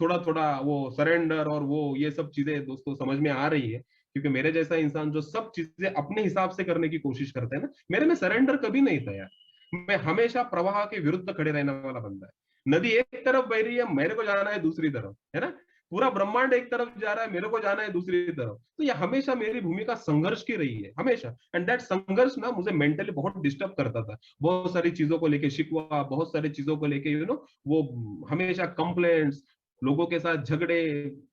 थोड़ा थोड़ा वो सरेंडर और वो ये सब चीजें दोस्तों समझ में आ रही है, क्योंकि मेरे जैसा इंसान जो सब चीजें अपने हिसाब से करने की कोशिश करता है ना, मेरे में सरेंडर कभी नहीं था यार। मैं हमेशा प्रवाह के विरुद्ध खड़े रहने वाला बंदा है। नदी एक तरफ बह रही है, मेरे को जाना है दूसरी तरफ, है ना। पूरा ब्रह्मांड एक तरफ जा रहा है, मेरे को जाना है दूसरी तरफ। तो ये हमेशा मेरी भूमिका संघर्ष की रही है, हमेशा। एंड दैट संघर्ष ना मुझे मेंटली बहुत डिस्टर्ब करता था। बहुत सारी चीजों को लेके शिकवा, बहुत सारी चीजों को लेके वो हमेशा कंप्लेंट्स, लोगों के साथ झगड़े,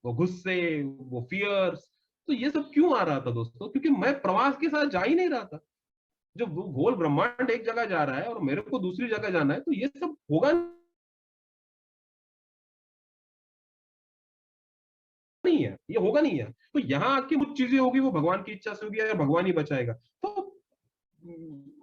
वो गुस्से, वो फियर्स। तो ये सब क्यों आ रहा था दोस्तों? क्योंकि मैं प्रवास के साथ जा ही नहीं रहा था। जब वो गोल ब्रह्मांड एक जगह जा रहा है और मेरे को दूसरी जगह जाना है, तो ये सब होगा नहीं है, ये होगा नहीं है। तो यहाँ आके कुछ चीजें होगी, वो भगवान की इच्छा से होगी या भगवान ही बचाएगा। तो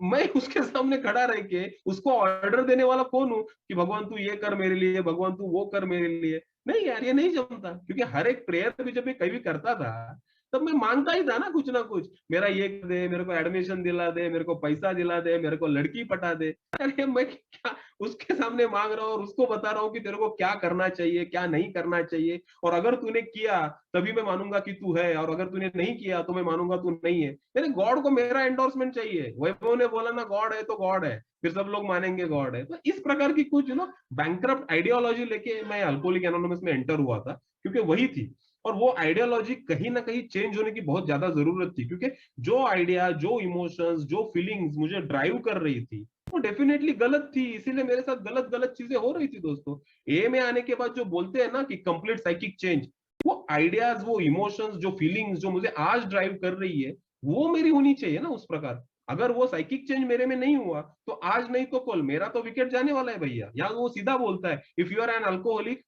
मैं उसके सामने खड़ा रह के उसको ऑर्डर देने वाला कौन हूं कि भगवान तू ये कर मेरे लिए, भगवान तू वो कर मेरे लिए? नहीं यार, ये नहीं जमता। क्योंकि हर एक प्रेयर भी जब मैं कभी करता था, तब मैं मांगता ही था ना कुछ, मेरा ये कर दे, मेरे को एडमिशन दिला दे, मेरे को पैसा दिला दे, मेरे को लड़की पटा दे। अरे मैं क्या उसके सामने मांग रहा हूँ और उसको बता रहा हूँ कि तेरे को क्या करना चाहिए, क्या नहीं करना चाहिए। और अगर तूने किया तभी मैं मानूंगा कि तू है, और अगर तूने नहीं किया तो मैं मानूंगा तू नहीं है। मेरे गॉड को मेरा एंडोर्समेंट चाहिए। वैभव ने बोला ना गॉड है तो गॉड है, फिर सब लोग मानेंगे गॉड है। तो इस प्रकार की कुछ बैंकरप्ट आइडियोलॉजी लेके मैं अल्कोहलिक एनोनिमस में एंटर हुआ था, क्योंकि वही थी। और वो आइडियोलॉजी कहीं ना कहीं चेंज होने की बहुत ज्यादा जरूरत थी, क्योंकि जो आइडिया, जो इमोशंस, जो फीलिंग्स मुझे ड्राइव कर रही थी, वो डेफिनेटली गलत थी। इसीलिए मेरे साथ गलत गलत चीजें हो रही थी दोस्तों। ए में आने के बाद जो बोलते हैं ना कि कंप्लीट साइकिक चेंज, वो आइडियाज, वो इमोशंस, जो फीलिंग्स जो मुझे आज ड्राइव कर रही है, वो मेरी होनी चाहिए ना उस प्रकार। अगर वो साइकिक चेंज मेरे में नहीं हुआ, तो आज नहीं तो कल मेरा तो विकेट जाने वाला है भैया। या वो सीधा बोलता है, if you are an alcoholic,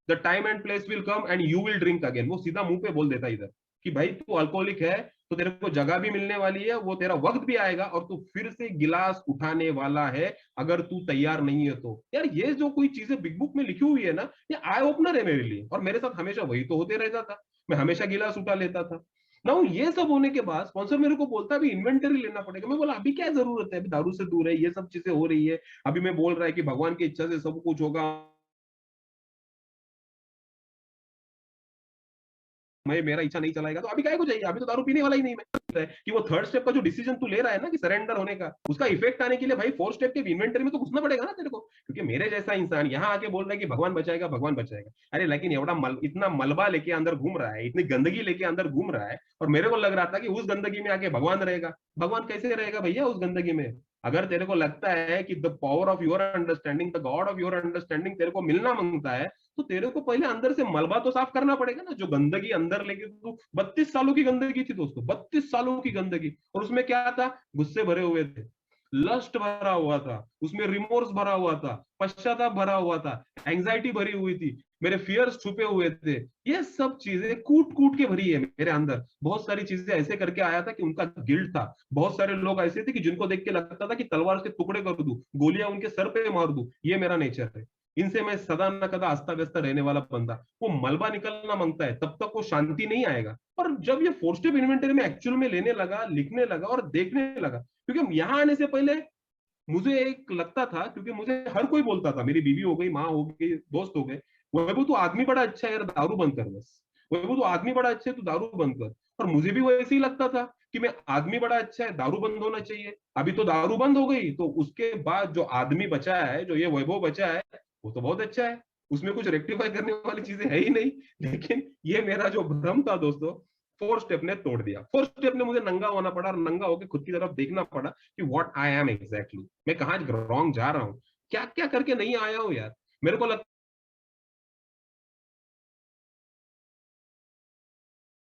the time and place will come and you will drink again. वो सीधा मुंह पे बोल देता है इधर कि भाई तू अल्कोहलिक है, तो तेरे को जगह भी मिलने वाली है, वो तेरा वक्त भी आएगा और तू फिर से गिलास उठाने वाला है, अगर तू तैयार नहीं है तो। यार ये जो कोई चीजें बिग बुक में लिखी हुई है ना, ये आई ओपनर है मेरे लिए। और मेरे साथ हमेशा वही तो होते रहता था, मैं हमेशा गिलास उठा लेता था ना। ये सब होने के बाद स्पॉन्सर मेरे को बोलता है अभी इन्वेंटरी लेना पड़ेगा। मैं बोला अभी क्या जरूरत है, अभी दारू से दूर है, ये सब चीजें हो रही है। अभी मैं बोल रहा है कि भगवान की इच्छा से सब कुछ होगा, मैं मेरा इच्छा नहीं चलाएगा, तो अभी काय को चाहिए? अभी तो दारू पीने वाला ही नहीं मैं। कि वो थर्ड स्टेप का जो डिसीजन तू ले रहा है ना कि सरेंडर होने का, उसका इफेक्ट आने के लिए भाई फोर्थ स्टेप के इन्वेंटरी में तो घुसना पड़ेगा ना तेरे को। क्योंकि मेरे जैसा इंसान यहाँ आके बोल रहा है कि भगवान बचाएगा, भगवान बचाएगा। अरे लेकिन इतना मलबा लेके अंदर घूम रहा है, इतनी गंदगी लेके अंदर घूम रहा है, और मेरे को लग रहा था कि उस गंदगी में आके भगवान रहेगा। भगवान कैसे रहेगा भैया उस गंदगी में? अगर तेरे को लगता है कि the power of your understanding, the God of your understanding तेरे को मिलना मांगता है, तो तेरे को पहले अंदर से मलबा तो साफ करना पड़ेगा ना। जो गंदगी अंदर लेके तू 32 सालों की गंदगी थी दोस्तों, 32 सालों की गंदगी। और उसमें क्या था? गुस्से भरे हुए थे, लस्ट भरा हुआ था, उसमें रिमोर्स भरा हुआ था, पश्चाताप भरा हुआ था, एंजाइटी भरी हुई थी, मेरे फियर्स छुपे हुए थे। ये सब चीजें कूट कूट के भरी है मेरे अंदर। बहुत सारी चीजें ऐसे करके आया था कि उनका गिल्ट था। बहुत सारे लोग ऐसे थे कि जिनको देख के लगता था कि तलवार से टुकड़े कर दूं, गोलियां उनके सर पे मार दूं। ये मेरा नेचर है। इनसे मैं सदा न कदा अस्ता व्यस्त रहने वाला बंदा। वो मलबा निकलना मांगता है, तब तक वो शांति नहीं आएगा। पर जब ये फोर स्टेप इन्वेंटरी में एक्चुअल में लेने लगा, लिखने लगा और देखने लगा, क्योंकि यहाँ आने से पहले मुझे एक लगता था, क्योंकि मुझे हर कोई बोलता था, मेरी बीवी हो गई, माँ हो गई, दोस्त हो गए, वैभव तू आदमी बड़ा अच्छा है यार, दारू बंद कर बस। वैभव तू आदमी बड़ा अच्छा है, तू दारू बंद कर। और मुझे भी वैसे ही लगता था कि मैं आदमी बड़ा अच्छा है, दारू बंद होना चाहिए। अभी तो दारू बंद हो गई, तो उसके बाद जो आदमी बचा है, जो ये वैभव बचा है, वो तो बहुत अच्छा है। उसमें कुछ रेक्टिफाई करने वाली चीजें है ही नहीं। लेकिन ये मेरा जो भ्रम था दोस्तों, फोर स्टेप ने तोड़ दिया। फोर स्टेप ने मुझे नंगा होना पड़ा, और नंगा होकर खुद की तरफ देखना पड़ा कि व्हाट आई एम एग्जैक्टली, मैं कहाँ रॉन्ग जा रहा हूँ, क्या क्या करके नहीं आया हूँ यार। मेरे को लगता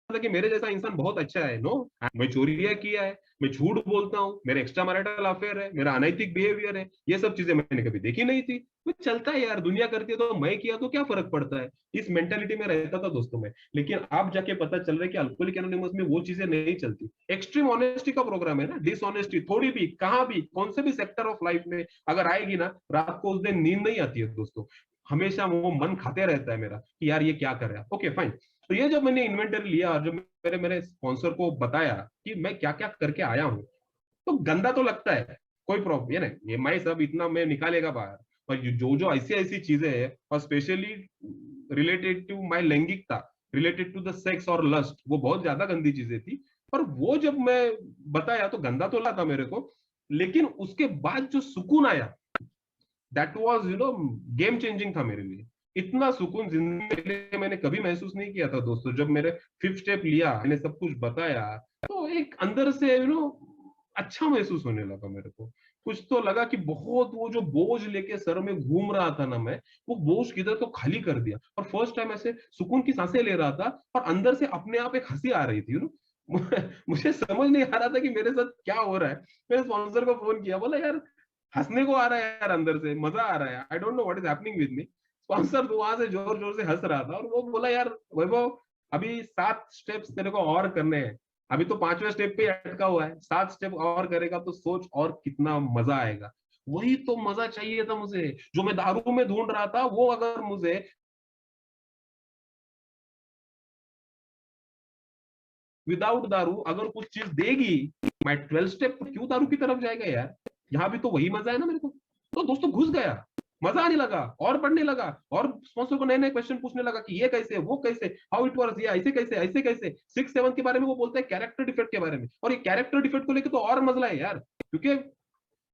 था कि मेरे जैसा इंसान बहुत अच्छा है। नो, मैं चोरियां किया है, मैं झूठ बोलता हूँ, मेरे एक्स्ट्रा मैरिटल अफेयर है, मेरा अनैतिक बिहेवियर है, ये सब चीजें मैंने कभी देखी नहीं थी। वो चलता है यार, दुनिया करती है तो मैं किया तो क्या फर्क पड़ता है। इस मेंटेलिटी में रहता था दोस्तों मैं। लेकिन आप जाके पता चल रहा है कि अल्कोहलिक एनोनिमस में वो चीजें नहीं चलती। एक्सट्रीम ऑनेस्टी का प्रोग्राम है ना। डिसऑनेस्टी थोड़ी भी, कहाँ भी, कौन से भी सेक्टर ऑफ लाइफ में अगर आएगी ना, रात को उस दिन नींद नहीं आती है दोस्तों। हमेशा वो मन खाते रहता है मेरा कि यार ये क्या कर रहा है। Okay fine. तो ये जब मैंने इन्वेंटरी लिया और जब मेरे मेरे स्पॉन्सर को बताया कि मैं क्या क्या करके आया हूँ, तो गंदा तो लगता है, कोई प्रॉब्लम ये नहीं, ये मैं सब इतना मैं निकालेगा बाहर। पर जो जो ऐसी ऐसी चीजें है, और स्पेशली रिलेटेड टू माई लैंगिकता, रिलेटेड टू द सेक्स और लस्ट, वो बहुत ज्यादा गंदी चीजें थी। पर वो जब मैं बताया तो गंदा तो लगा था मेरे को, लेकिन उसके बाद जो सुकून आया, दैट वाज गेम चेंजिंग था मेरे लिए। इतना सुकून जिंदगी में मैंने कभी महसूस नहीं किया था दोस्तों। जब मेरे 5th स्टेप लिया, मैंने सब कुछ बताया, तो एक अंदर से अच्छा महसूस होने लगा मेरे को। कुछ तो लगा कि बहुत, वो जो बोझ लेके सर में घूम रहा था ना मैं, वो बोझ किधर तो खाली कर दिया। और फर्स्ट टाइम ऐसे सुकून की सांसें ले रहा था, और अंदर से अपने आप एक हंसी आ रही थी मुझे समझ नहीं आ रहा था कि मेरे साथ क्या हो रहा है। मैंने स्पॉन्सर को फोन किया, बोला यार हंसने को आ रहा है यार, अंदर से मजा आ रहा है, आई don't know what is happening with me. Sponsor तो वहां से जोर जोर से हंस रहा था, और वो बोला यार वैभव, अभी 7 स्टेप्स तेरे को और करने हैं, अभी तो 5वें स्टेप पे अटका हुआ है, 7 स्टेप और करेगा तो सोच और कितना मजा आएगा। वही तो मजा चाहिए था मुझे, जो मैं दारू में ढूंढ रहा था। वो अगर मुझे विदाउट दारू अगर कुछ चीज देगी, मैं 12 स्टेप क्यों दारू की तरफ जाएगा यार। यहाँ भी तो वही मजा है ना मेरे को। तो दोस्तों घुस गया, मजा आने लगा और पढ़ने लगा, और स्पॉन्सर को नए नए क्वेश्चन पूछने लगा कि ये कैसे, वो कैसे, हाउ इट वर्क्स, ये ऐसे कैसे, ऐसे कैसे। 6 7 के बारे में वो बोलते हैं कैरेक्टर डिफेक्ट के बारे में, और ये कैरेक्टर डिफेक्ट को लेकर तो और मजा है यार। क्योंकि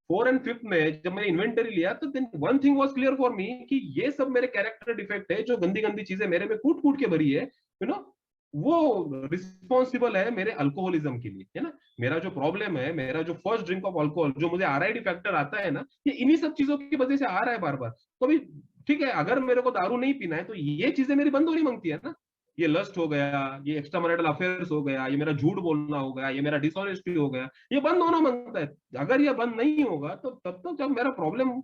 4 एंड 5th में जब मैंने इन्वेंटरी लिया, तो then one thing was clear for me कि ये सब मेरे कैरेक्टर डिफेक्ट है, जो गंदी गंदी चीजें मेरे में कूट कूट के भरी है, वो रिस्पॉन्सिबल है मेरे अल्कोहलिज्म के लिए, है ना। मेरा जो प्रॉब्लम है, मेरा जो फर्स्ट ड्रिंक ऑफ अल्कोहल, जो मुझे आरआईडी फैक्टर आता है ना, ये इन्हीं सब चीजों की वजह से आ रहा है बार बार। तो अभी ठीक है, अगर मेरे को दारू नहीं पीना है, तो ये चीजें मेरी बंद होनी मांगती है ना। ये लस्ट हो गया, ये एक्स्ट्रा मैरिटल अफेयर्स हो गया, ये मेरा झूठ बोलना हो गया, ये मेरा डिसऑनेस्टी हो गया, ये बंद होना मांगता है। अगर ये बंद नहीं होगा, तो तब तक जब मेरा प्रॉब्लम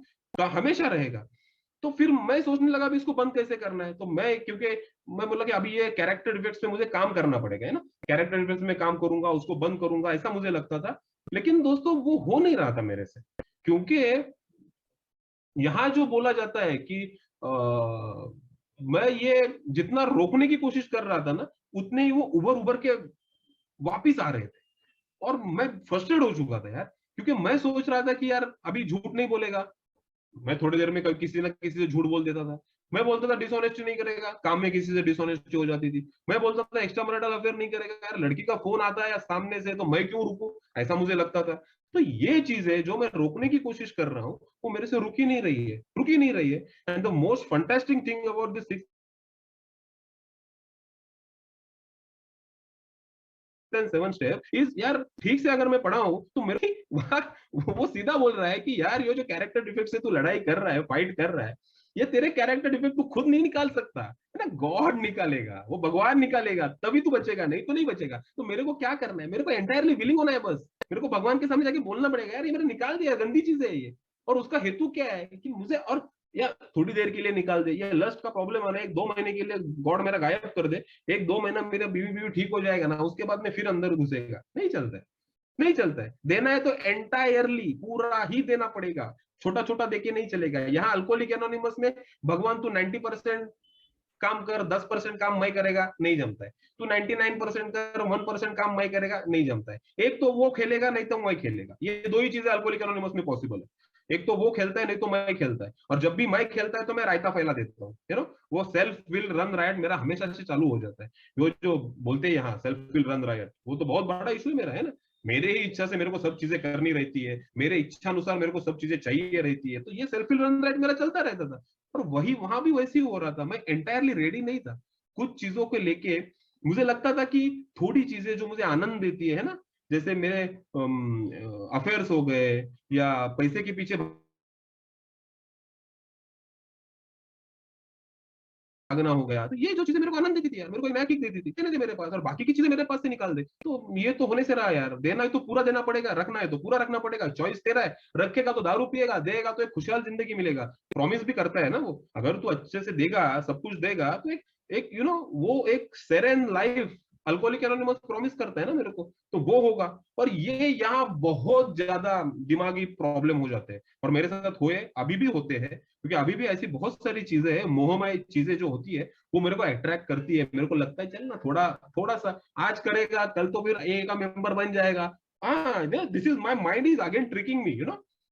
हमेशा रहेगा। तो फिर मैं सोचने लगा अभी इसको बंद कैसे करना है। तो मैं, क्योंकि मैं बोला कि अभी ये कैरेक्टर डिफेक्ट्स पे मुझे काम करना पड़ेगा, है ना। कैरेक्टर डिफेक्ट्स में काम करूंगा, उसको बंद करूंगा, ऐसा मुझे लगता था। लेकिन दोस्तों वो हो नहीं रहा था मेरे से, क्योंकि यहाँ जो बोला जाता है कि आ, मैं ये जितना रोकने की कोशिश कर रहा था ना, उतने ही वो उभर उभर के वापिस आ रहे थे। और मैं फ्रस्ट्रेट हो चुका था यार, क्योंकि मैं सोच रहा था कि यार अभी झूठ नहीं बोलेगा। मैं थोड़ी देर में कभी किसी ना किसी से झूठ बोल देता था। मैं बोलता था डिसऑनेस्टी नहीं करेगा, काम में किसी से डिसऑनेस्टी हो जाती थी। मैं बोलता था एक्स्ट्रा मैरिटल अफेयर नहीं करेगा, यार लड़की का फोन आता है या सामने से, तो मैं क्यों रुकूं, ऐसा मुझे लगता था। तो ये चीजें जो मैं रोकने की कोशिश कर रहा हूँ, वो मेरे से रुकी नहीं रही है, रुकी नहीं रही है। And the most fantastic thing about this 7 step is, यार ठीक से अगर मैं पढ़ा हूं, तो मेरे वो सीधा बोल रहा है कि यार ये जो कैरेक्टर डिफेक्ट से तू लड़ाई कर रहा है, फाइट कर रहा है, ये तेरे कैरेक्टर डिफेक्ट तू खुद नहीं निकाल सकता, है ना। गॉड निकालेगा, वो भगवान निकालेगा, तभी तू बचेगा, नहीं तो नहीं बचेगा। तो मेरे को क्या करना है, मेरे को एंटायरली विलिंग होना है बस। मेरे को भगवान के सामने जाके बोलना पड़ेगा, यार ये मैंने निकाल दिया, गंदी चीज है ये। और उसका हेतु क्या है कि मुझे, और या थोड़ी देर के लिए निकाल दे, या लस्ट का प्रॉब्लम है ना, 1 2 महीने के लिए गॉड मेरा गायब कर दे, 1 2 महीना मेरा बीवी बीवी ठीक हो जाएगा ना, उसके बाद में फिर अंदर घुसेगा, नहीं चलता है। नहीं चलता है। देना है तो एंटायरली पूरा ही देना पड़ेगा, छोटा छोटा देके नहीं चलेगा। यहाँ अल्कोहलिक एनोनिमस में भगवान तू 90% काम कर, 10% काम मैं करेगा, नहीं जमता है। तू 99% कर, 1% काम मैं करेगा, नहीं जमता है। एक तो वो खेलेगा, नहीं तो मैं खेलेगा, ये दो ही चीजें अल्कोहलिक एनोनिमस में पॉसिबल है। एक तो वो खेलता है, नहीं तो मैं खेलता है। और जब भी मैं खेलता है तो मैं रायता फैला देता हूँ, वो सेल्फ विल रन रायट मेरा हमेशा से चालू हो जाता है। वो जो बोलते हैं यहाँ सेल्फ विल रन रायट, वो तो बहुत बड़ा इशू मेरा है ना। मेरे ही इच्छा से मेरे को सब चीजें करनी रहती है, मेरे इच्छा अनुसार मेरे को सब चीजें चाहिए रहती है, तो ये सेल्फ विल रन राइट मेरा चलता रहता था। और वही वहां भी वैसे ही हो रहा था, मैं एंटायरली रेडी नहीं था कुछ चीजों को लेके। मुझे लगता था कि थोड़ी चीजें जो मुझे आनंद देती है ना, जैसे मेरे अफेयर्स हो गए, या पैसे के पीछे भागना हो गया, तो ये जो चीजें मेरे को आनंद देती थी यार, मेरे को नया किक देती थी, देने दे मेरे पास, और बाकी की चीजें मेरे पास से निकाल दे। तो ये तो होने से रहा यार, देना है तो पूरा देना पड़ेगा, रखना है तो पूरा रखना पड़ेगा, चॉइस तेरा है। रखेगा तो दारू पिएगा, देगा तो एक खुशहाल जिंदगी मिलेगा। प्रॉमिस भी करता है ना वो, अगर तू अच्छे से देगा, सब कुछ देगा, तो एक एक वो एक सेरेन लाइफ अल्कोहलिक एनोनिमस प्रॉमिस करता है ना मेरे को, तो वो होगा। और ये यहाँ बहुत ज्यादा दिमागी प्रॉब्लम हो जाते हैं, और मेरे साथ हुए, अभी भी होते हैं, क्योंकि अभी भी ऐसी बहुत सारी चीजें हैं, मोहमय चीजें जो होती है, वो मेरे को अट्रैक्ट करती है। मेरे को लगता है चल ना, थोड़ा थोड़ा सा आज करेगा, कल तो फिर ए का मेंबर बन जाएगा। हाँ, this is my mind is again tricking me,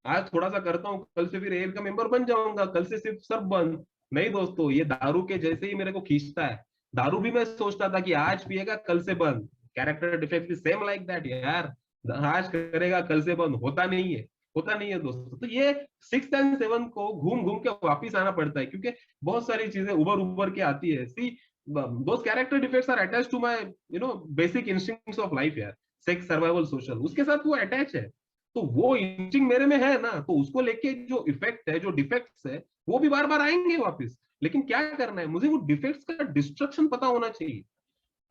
आज थोड़ा सा करता हूँ, कल से फिर ए का मेंबर बन जाऊंगा, कल से सिर्फ सब बंद। नहीं दोस्तों, ये दारू के जैसे ही मेरे को खींचता है। दारू भी मैं सोचता था कि आज पिएगा, कल से बंद। Character defect same like that यार, आज करेगा, कल से बंद, होता नहीं है। होता नहीं है दोस्तों। तो ये 6 एंड 7 को घूम घूम के वापिस आना पड़ता है, क्योंकि बहुत सारी चीजें उबर उबर के आती है। See those character defects are attached to my basic instincts of life यार, सेक्स, सर्वाइवल, सोशल, उसके साथ वो अटैच है। तो वो इंस्टिंक्ट मेरे में है ना, तो उसको लेके जो इफेक्ट है, जो डिफेक्ट्स है, वो भी बार बार आएंगे वापस। लेकिन क्या करना है, मुझे वो डिफेक्ट्स का डिस्ट्रक्शन पता होना चाहिए।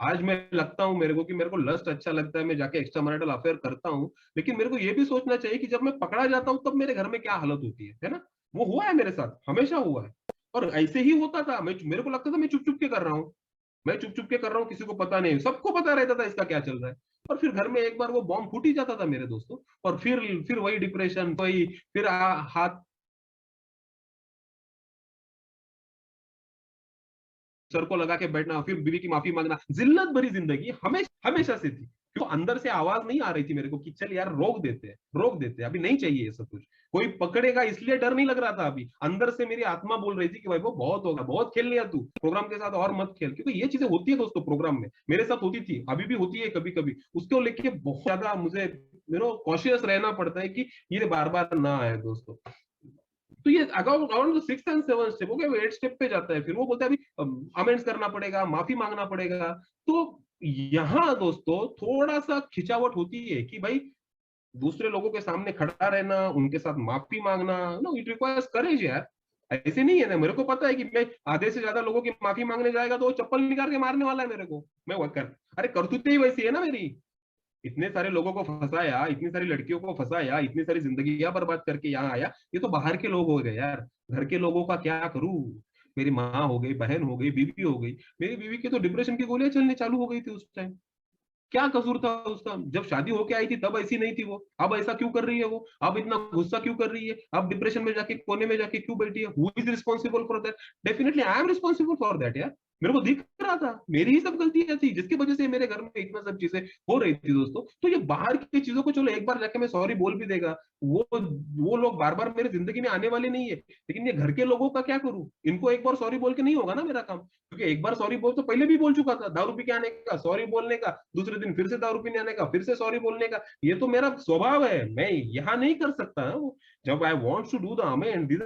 आज मैं लगता हूं मेरे को कि मेरे को लस्ट अच्छा लगता है, मैं जाके एक्स्ट्रा मैरिटल अफेयर करता हूं, लेकिन मेरे को ये भी सोचना चाहिए कि जब मैं पकड़ा जाता हूं तब मेरे घर में क्या हालत होती है ना। वो हुआ है मेरे साथ, हमेशा हुआ है। और ऐसे ही होता था, मेरे को लगता था मैं चुप चुप के कर रहा हूँ, मैं चुप चुप के कर रहा हूँ, किसी को पता नहीं, सबको पता रहता था इसका क्या चल रहा है। और फिर घर में एक बार वो बॉम्ब फूट ही जाता था मेरे दोस्तों, और फिर वही डिप्रेशन, वही फिर हाथ सर को लगा के बैठना, फिर बीवी की माफी मांगना, जिल्लत भरी जिंदगी हमेशा हमेशा से थी। तो अंदर से आवाज नहीं आ रही थी मेरे को कि चल यार रोक देते हैं, रोक देते हैं, अभी नहीं चाहिए ये सब कुछ, कोई पकड़ेगा इसलिए डर नहीं लग रहा था। अभी अंदर से मेरी आत्मा बोल रही थी कि भाई वो बहुत होगा, बहुत खेल लिया तू प्रोग्राम के साथ, और मत खेल। क्योंकि ये चीजें होती है दोस्तों प्रोग्राम में, मेरे साथ होती थी, अभी भी होती है कभी कभी। उसको लेके बहुत ज्यादा मुझे कॉशियस रहना पड़ता है कि ये बार बार ना आए दोस्तों। तो ये अराउंड 6 एंड 7 स्टेप हो गया, 8 स्टेप पे जाता है। फिर वो बोलता है अभी अमेंड्स करना पड़ेगा, माफी मांगना पड़ेगा। तो यहाँ दोस्तों थोड़ा सा खिंचावट होती है कि भाई दूसरे लोगों के सामने खड़ा रहना, उनके साथ माफी मांगना, नो इट रिक्वायर्स करेज यार। ऐसे नहीं है ना, मेरे को पता है कि मैं आधे से ज्यादा लोगों की माफी मांगने जाएगा तो वो चप्पल निकाल के मारने वाला है मेरे को। मैं वो कर, अरे करतूतें ही वैसी है ना मेरी, इतने सारे लोगों को फंसाया, इतनी सारी लड़कियों को फंसाया, इतनी सारी जिंदगियां बर्बाद करके यहाँ आया। ये तो बाहर के लोग हो गए यार, घर के लोगों का क्या करूं। मेरी माँ हो गई, बहन हो गई, बीवी हो गई। मेरी बीवी की तो डिप्रेशन की गोलियां चलने चालू हो गई थी उस टाइम। क्या कसूर था उसका, जब शादी होके आई थी तब ऐसी नहीं थी वो, अब ऐसा क्यों कर रही है वो, अब इतना गुस्सा क्यों कर रही है, अब डिप्रेशन में जाके कोने में जाके क्यों बैठी है। Who is responsible for that? Definitely I am responsible for that यार। मेरे को दिख रहा था मेरी ही सब गलतियां थी जिसकी वजह से मेरे घर में इतना सब चीजें हो रही थी दोस्तों। तो ये बाहर की चीजों को चलो एक बार जाके मैं सॉरी बोल भी देगा, वो लोग बार बार मेरे जिंदगी में आने वाले नहीं है। लेकिन ये घर के लोगों का क्या करूं, इनको एक बार सॉरी बोल के नहीं होगा ना मेरा काम। क्योंकि एक बार सॉरी बोल तो पहले भी बोल चुका था, दारू पी के आने का सॉरी बोलने का, दूसरे दिन फिर से दारू पीने आने का फिर से सॉरी बोलने का। ये तो मेरा स्वभाव है, मैं यहाँ नहीं कर सकता हूँ। जब I want to do the amend,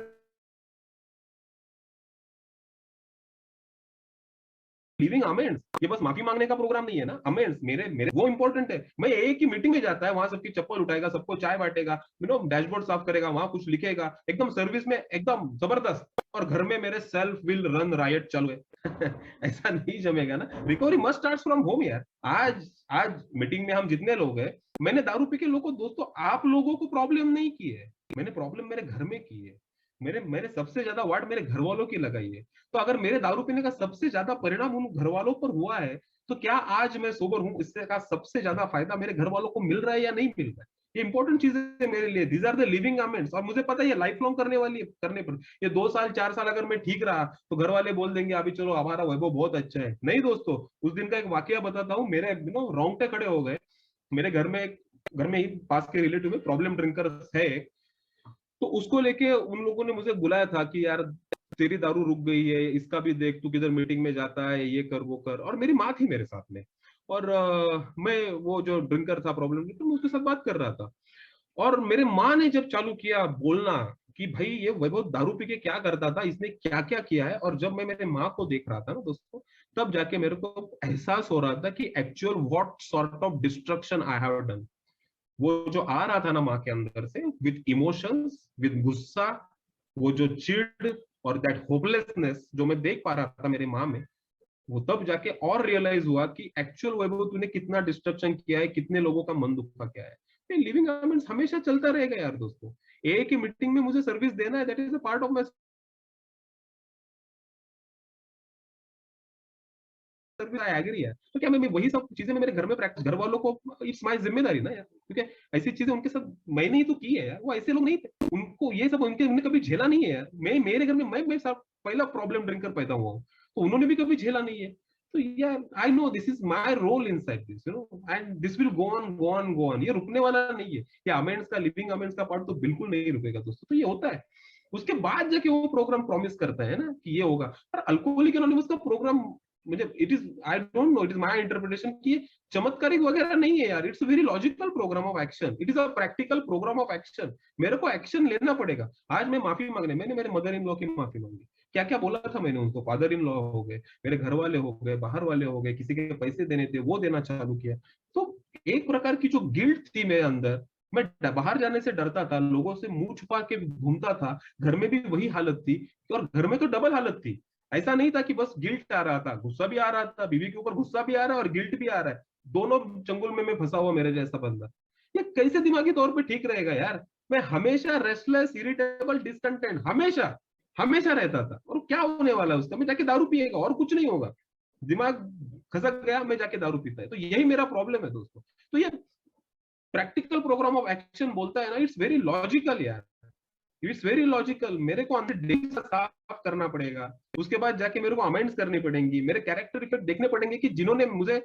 living amends, ये बस माफी मांगने का प्रोग्राम नहीं है ना। अमेंड्स मेरे मेरे वो इंपॉर्टेंट है। मैं एक ही मीटिंग में जाता है, वहां सबकी चप्पल उठाएगा, सबको चाय बांटेगा, डैशबोर्ड साफ करेगा, वहां कुछ लिखेगा, एकदम सर्विस में एकदम जबरदस्त। और घर में मेरे सेल्फ विल रन रायट चालू है। ऐसा नहीं जमेगा ना, recovery must start from home यार। आज आज मीटिंग में हम जितने लोग हैं, मैंने दारू पी के लोगों, दोस्तों आप लोगों को प्रॉब्लम नहीं की है, मैंने प्रॉब्लम मेरे घर में की है। मेरे मैंने सबसे ज्यादा वाट मेरे घर वालों की लगाई है। तो अगर मेरे दारू पीने का सबसे ज्यादा परिणाम उन घर वालों पर हुआ है, तो क्या आज मैं सोबर हूं, इससे का सबसे ज्यादा फायदा मेरे घर वालों को मिल रहा है या नहीं मिल रहा है? ये इंपॉर्टेंट चीजें है मेरे लिए, these are the living amends. और मुझे पता है ये लाइफ लॉन्ग करने वाली है, करने पर ये 2 साल 4 साल अगर मैं ठीक रहा तो घर वाले बोल देंगे अभी चलो हमारा वैभव बहुत अच्छा है। नहीं दोस्तों, उस दिन का एक वाकया बताता हूँ, मेरे रोंगटे खड़े हो गए। मेरे घर में ही पास के रिलेटिव में प्रॉब्लम ड्रिंकर है। तो उसको लेके उन लोगों ने मुझे बुलाया था कि यार तेरी दारू रुक गई है, इसका भी देख, तू किधर मीटिंग में जाता है, ये कर वो कर। और मेरी माँ थी मेरे साथ में, और मैं वो जो ड्रिंकर था प्रॉब्लम की, तो मैं उसके साथ बात कर रहा था। और मेरे माँ ने जब चालू किया बोलना कि भाई ये वैभव दारू पी के क्या करता था, इसने क्या क्या किया है, और जब मैं मेरे माँ को देख रहा था ना दोस्तों, तब जाके मेरे को एहसास हो रहा था कि actual what sort of destruction I have done. वो जो आ रहा था ना माँ के अंदर से, विद इमोशंस, विद गुस्सा, वो जो चिढ़ और दैट होपलेसनेस जो मैं देख पा रहा था मेरे माँ में, वो तब जाके और रियलाइज हुआ कि एक्चुअल वैभव तूने कितना डिस्ट्रक्शन किया है, कितने लोगों का मन दुखा क्या है। लिविंग एलिमेंट्स हमेशा चलता रहेगा यार दोस्तों। एक ही मीटिंग में मुझे सर्विस देना है, that is a part of my service, I agree है। तो क्या मैं वही सब चीजें मैं मेरे घर में प्रैक्टिस, घर वालों को, इट्स माय जिम्मेदारी ना यार, क्योंकि ऐसी चीजें उनके साथ मैंने ही तो की है यार, वो ऐसे लोग नहीं थे, उनको ये सब उनने कभी झेला नहीं है यार। मैं मेरे घर में मैं साथ पहला प्रॉब्लम ड्रिंकर पैदा हुआ हूँ, तो उन्होंने भी कभी झेला नहीं है। तो यार I know this is my role inside this, and this will go on go on go on, ये रुकने वाला नहीं है। ये अमेंड्स का, लिविंग अमेंड्स का पार्ट तो बिल्कुल नहीं रुकेगा दोस्तों। तो ये होता है, उसके बाद जाके वो प्रोग्राम प्रॉमिस करता है ना कि ये होगा। पर अल्कोहलिक एनोनिमस का प्रोग्राम मुझे it is, I don't know, it is my interpretation कि चमत्कारिक वगैरह नहीं है यार, it's very logical program of action, it is a practical program of action. मेरे को एक्शन लेना पड़ेगा। आज मैं माफी मांगने, मैंने मेरे मदर इन लॉ की माफी मांगी, क्या क्या बोला था मैंने उनको, फादर इन लॉ हो गए, मेरे घर वाले हो गए, बाहर वाले हो गए, किसी के पैसे देने थे वो देना चालू किया। तो एक प्रकार की जो गिल्ट थी मेरे अंदर, मैं बाहर जाने से डरता था, लोगों से मुंह छुपा के घूमता था, घर में भी वही हालत थी, और घर में तो डबल हालत थी। ऐसा नहीं था कि बस गिल्ट आ रहा था, गुस्सा भी आ रहा था, बीवी के ऊपर गुस्सा भी आ रहा है और गिल्ट भी आ रहा है, दोनों चंगुल में मैं फंसा हुआ मेरे जैसा बंदा। ये कैसे दिमागी तौर पे ठीक रहेगा यार। मैं हमेशा रेस्टलेस, इरिटेबल, डिसकंटेंट, हमेशा हमेशा रहता था। और क्या होने वाला है उसका, मैं जाके दारू पिएगा और कुछ नहीं होगा। दिमाग खसक गया, मैं जाके दारू पीता है। तो यही मेरा प्रॉब्लम है दोस्तों। तो ये प्रैक्टिकल प्रोग्राम ऑफ एक्शन बोलता है ना, इट्स वेरी लॉजिकल यार, इट्स वेरी लॉजिकल। मेरे को अंदर डेली साफ करना पड़ेगा, उसके बाद जाके मेरे को अमेंड्स करनी पड़ेंगी, मेरे कैरेक्टर इफेक्ट देखने पड़ेंगे कि जिन्होंने मुझे,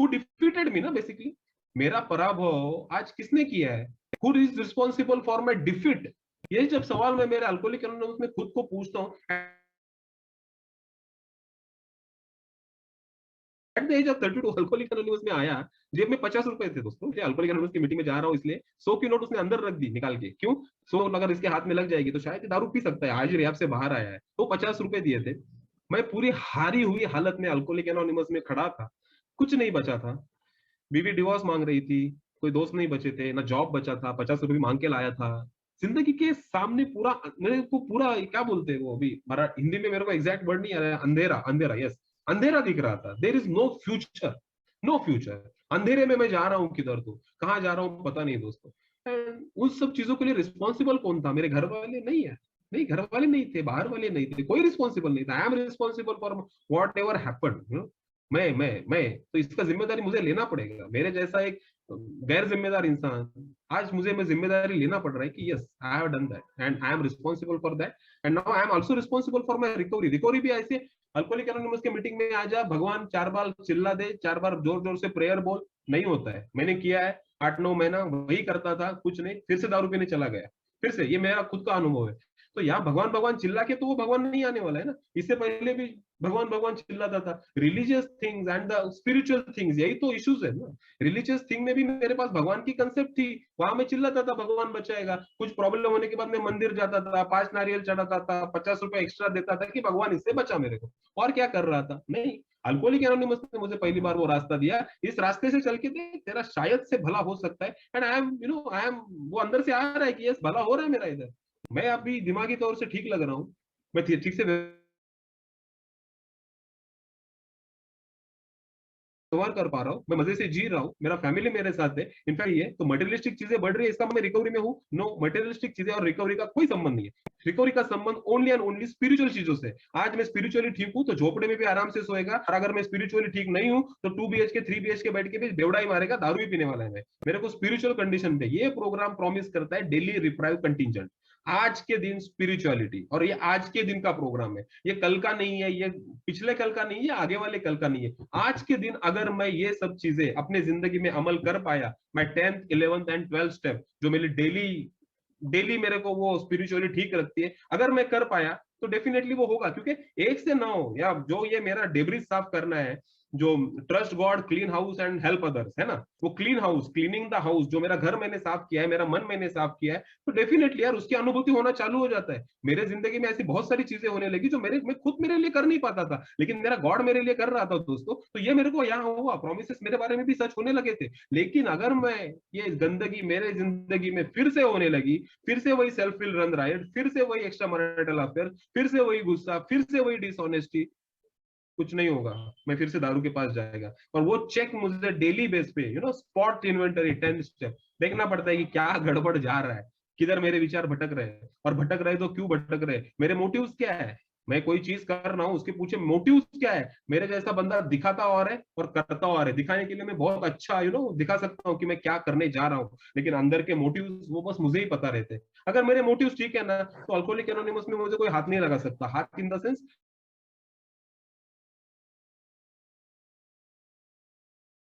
हु डिफीटेड मी ना बेसिकली, मेरा पराभव आज किसने किया है, who is responsible for my defeat. ये जब सवाल मैं मेरे अल्कोहलिक एनोनिमस में खुद को पूछता हूँ, at the age of 32 alcoholic anonymous में आया, जेब में 50 रुपए थे दोस्तों, अल्कोहलिक एनोनिमस की मीटिंग में जा रहा हूँ इसलिए 100 की नोट उसने अंदर रख दी निकाल के, क्यों, 100 अगर इसके हाथ में लग जाएगी तो शायद दारू पी सकता है, आज रियाब से बाहर आया है, तो 50 रुपए दिए थे। मैं पूरी हारी हुई हालत में अल्कोहलिक एनोनिमस में खड़ा था, कुछ नहीं बचा था, बीवी डिवोर्स मांग रही थी, कोई दोस्त नहीं बचे थे, ना जॉब बचा था, 50 रुपए मांग के लाया था, जिंदगी के सामने पूरा, मेरे को पूरा क्या बोलते हैं वो, अभी हिंदी में मेरे को एग्जैक्ट वर्ड नहीं आ रहा है, अंधेरा, अंधेरा, यस, अंधेरा दिख रहा था, there is no future, no future. अंधेरे में मैं जा रहा हूँ किधर, तो कहाँ जा रहा हूँ पता नहीं दोस्तों। And उन सब चीजों के लिए रिस्पॉन्सिबल कौन था, मेरे घर वाले नहीं है, नहीं घर वाले नहीं थे, बाहर वाले नहीं थे, कोई रिस्पॉन्सिबल नहीं था। I am responsible for what ever happened. मैं तो इसका जिम्मेदारी मुझे लेना पड़ेगा। मेरे जैसा एक गैर जिम्मेदार इंसान, आज मुझे मैं जिम्मेदारी लेना पड़ रहा है कि yes I have done that and I am responsible for that, and now I am also responsible for my recovery. Recovery भी ऐसे, अल्कोहलिक एनोनिमस के मीटिंग में आ जा, भगवान 4 बार चिल्ला दे, 4 बार जोर जोर से प्रेयर बोल, नहीं होता है। मैंने किया है 8-9 महीना वही करता था, कुछ नहीं, फिर से दारू पीने चला गया, फिर से, ये मेरा खुद का अनुभव है। तो यहाँ भगवान भगवान चिल्ला के तो वो भगवान नहीं आने वाला है ना, इससे पहले भी भगवान भगवान चिल्लाता था। Religious things and the spiritual things, यही तो इश्यूज है ना। रिलीजियस थिंग में भी मेरे पास भगवान की कंसेप्ट थी, वहां मैं चिल्लाता था भगवान बचाएगा, कुछ प्रॉब्लम होने के बाद मैं मंदिर जाता था, 5 नारियल चढ़ाता था, 50 रुपए एक्स्ट्रा देता था कि भगवान इससे बचा मेरे को, और क्या कर रहा था, नहीं। अल्कोहलिक एनोनिमस ने मुझे पहली बार वो रास्ता दिया, इस रास्ते से चल के देख, तेरा शायद से भला हो सकता है। And I M, I am, वो अंदर से आ रहा है कि यस भला हो रहा है मेरा इधर, मैं अभी दिमागी तौर से ठीक लग रहा हूँ, मैं ठीक से व्यवहार कर पा रहा हूँ, मैं मजे से जी रहा हूँ, मेरा फैमिली मेरे साथ है। इनफैक्ट ये तो मटेरियलिस्टिक चीजें बढ़ रही है, इसका मैं रिकवरी में हूँ, नो, मटेरियलिस्टिक चीजें और रिकवरी का कोई संबंध नहीं है। रिकवरी का संबंध ओनली एंड ओनली स्पिरिचुअल चीजों से। आज मैं स्पिरिचुअली ठीक हूँ तो झोपड़े में भी आराम से सोएगा, और अगर मैं स्पिरिचुअली ठीक नहीं हूँ तो 2 BHK 3 BHK बैठ के भी बेवड़ा ही मारेगा, दारू ही पीने वाला है मैं। मेरे को स्पिरिचुअल कंडीशन पे ये प्रोग्राम प्रॉमिस करता है डेली रिप्राइव कंटिजेंट, आज के दिन स्पिरिचुअलिटी, और ये आज के दिन का प्रोग्राम है, ये कल का नहीं है, ये पिछले कल का नहीं है, आगे वाले कल का नहीं है, आज के दिन। अगर मैं ये सब चीजें अपने जिंदगी में अमल कर पाया, मैं 10th 11th and 12th step जो मेरी डेली डेली मेरे को वो स्पिरिचुअली ठीक रखती है, अगर मैं कर पाया तो डेफिनेटली वो होगा। क्योंकि 1 से 9 या जो ये मेरा डेब्रिज साफ करना है, जो trust God, clean house and help others है ना, वो clean house, cleaning the house, जो मेरा घर मैंने साफ किया है, मेरा मन मैंने साफ किया है, तो डेफिनेटली यार उसकी अनुभूति होना चालू हो जाता है। मेरे जिंदगी में ऐसी बहुत सारी चीजें होने लगी जो मैं खुद मेरे लिए कर नहीं पाता था, लेकिन मेरा गॉड मेरे लिए कर रहा था दोस्तों। तो ये मेरे को यहाँ हुआ, प्रोमिसेस मेरे बारे में भी सच होने लगे थे। लेकिन अगर मैं, ये गंदगी मेरे जिंदगी में फिर से होने लगी, फिर से वही सेल्फ विल रन राइट, फिर से वही एक्स्ट्रा मैरिटल अफेयर, फिर से वही गुस्सा, फिर से वही डिसऑनेस्टी, कुछ नहीं होगा, मैं फिर से दारू के पास जाएगा। और वो चेक मुझे डेली बेस पे, स्पॉट इन्वेंटरी 10 स्टेप देखना पड़ता है कि क्या गड़बड़ जा रहा है, किधर मेरे विचार भटक रहे हैं, और भटक रहे तो क्यों भटक रहे, मेरे मोटिव्स क्या है, मैं कोई चीज कर रहा हूँ उसके पीछे मोटिव्स क्या है। मेरे जैसा बंदा दिखाता और है और करता और है, दिखाने के लिए मैं बहुत अच्छा दिखा सकता हूँ कि मैं क्या करने जा रहा हूँ, लेकिन अंदर के मोटिव्स वो बस मुझे ही पता रहते हैं। अगर मेरे मोटिव्स ठीक है ना, तो अल्कोहलिक एनोनिमस में मुझे कोई हाथ नहीं लगा सकता, हाथ इन द सेंस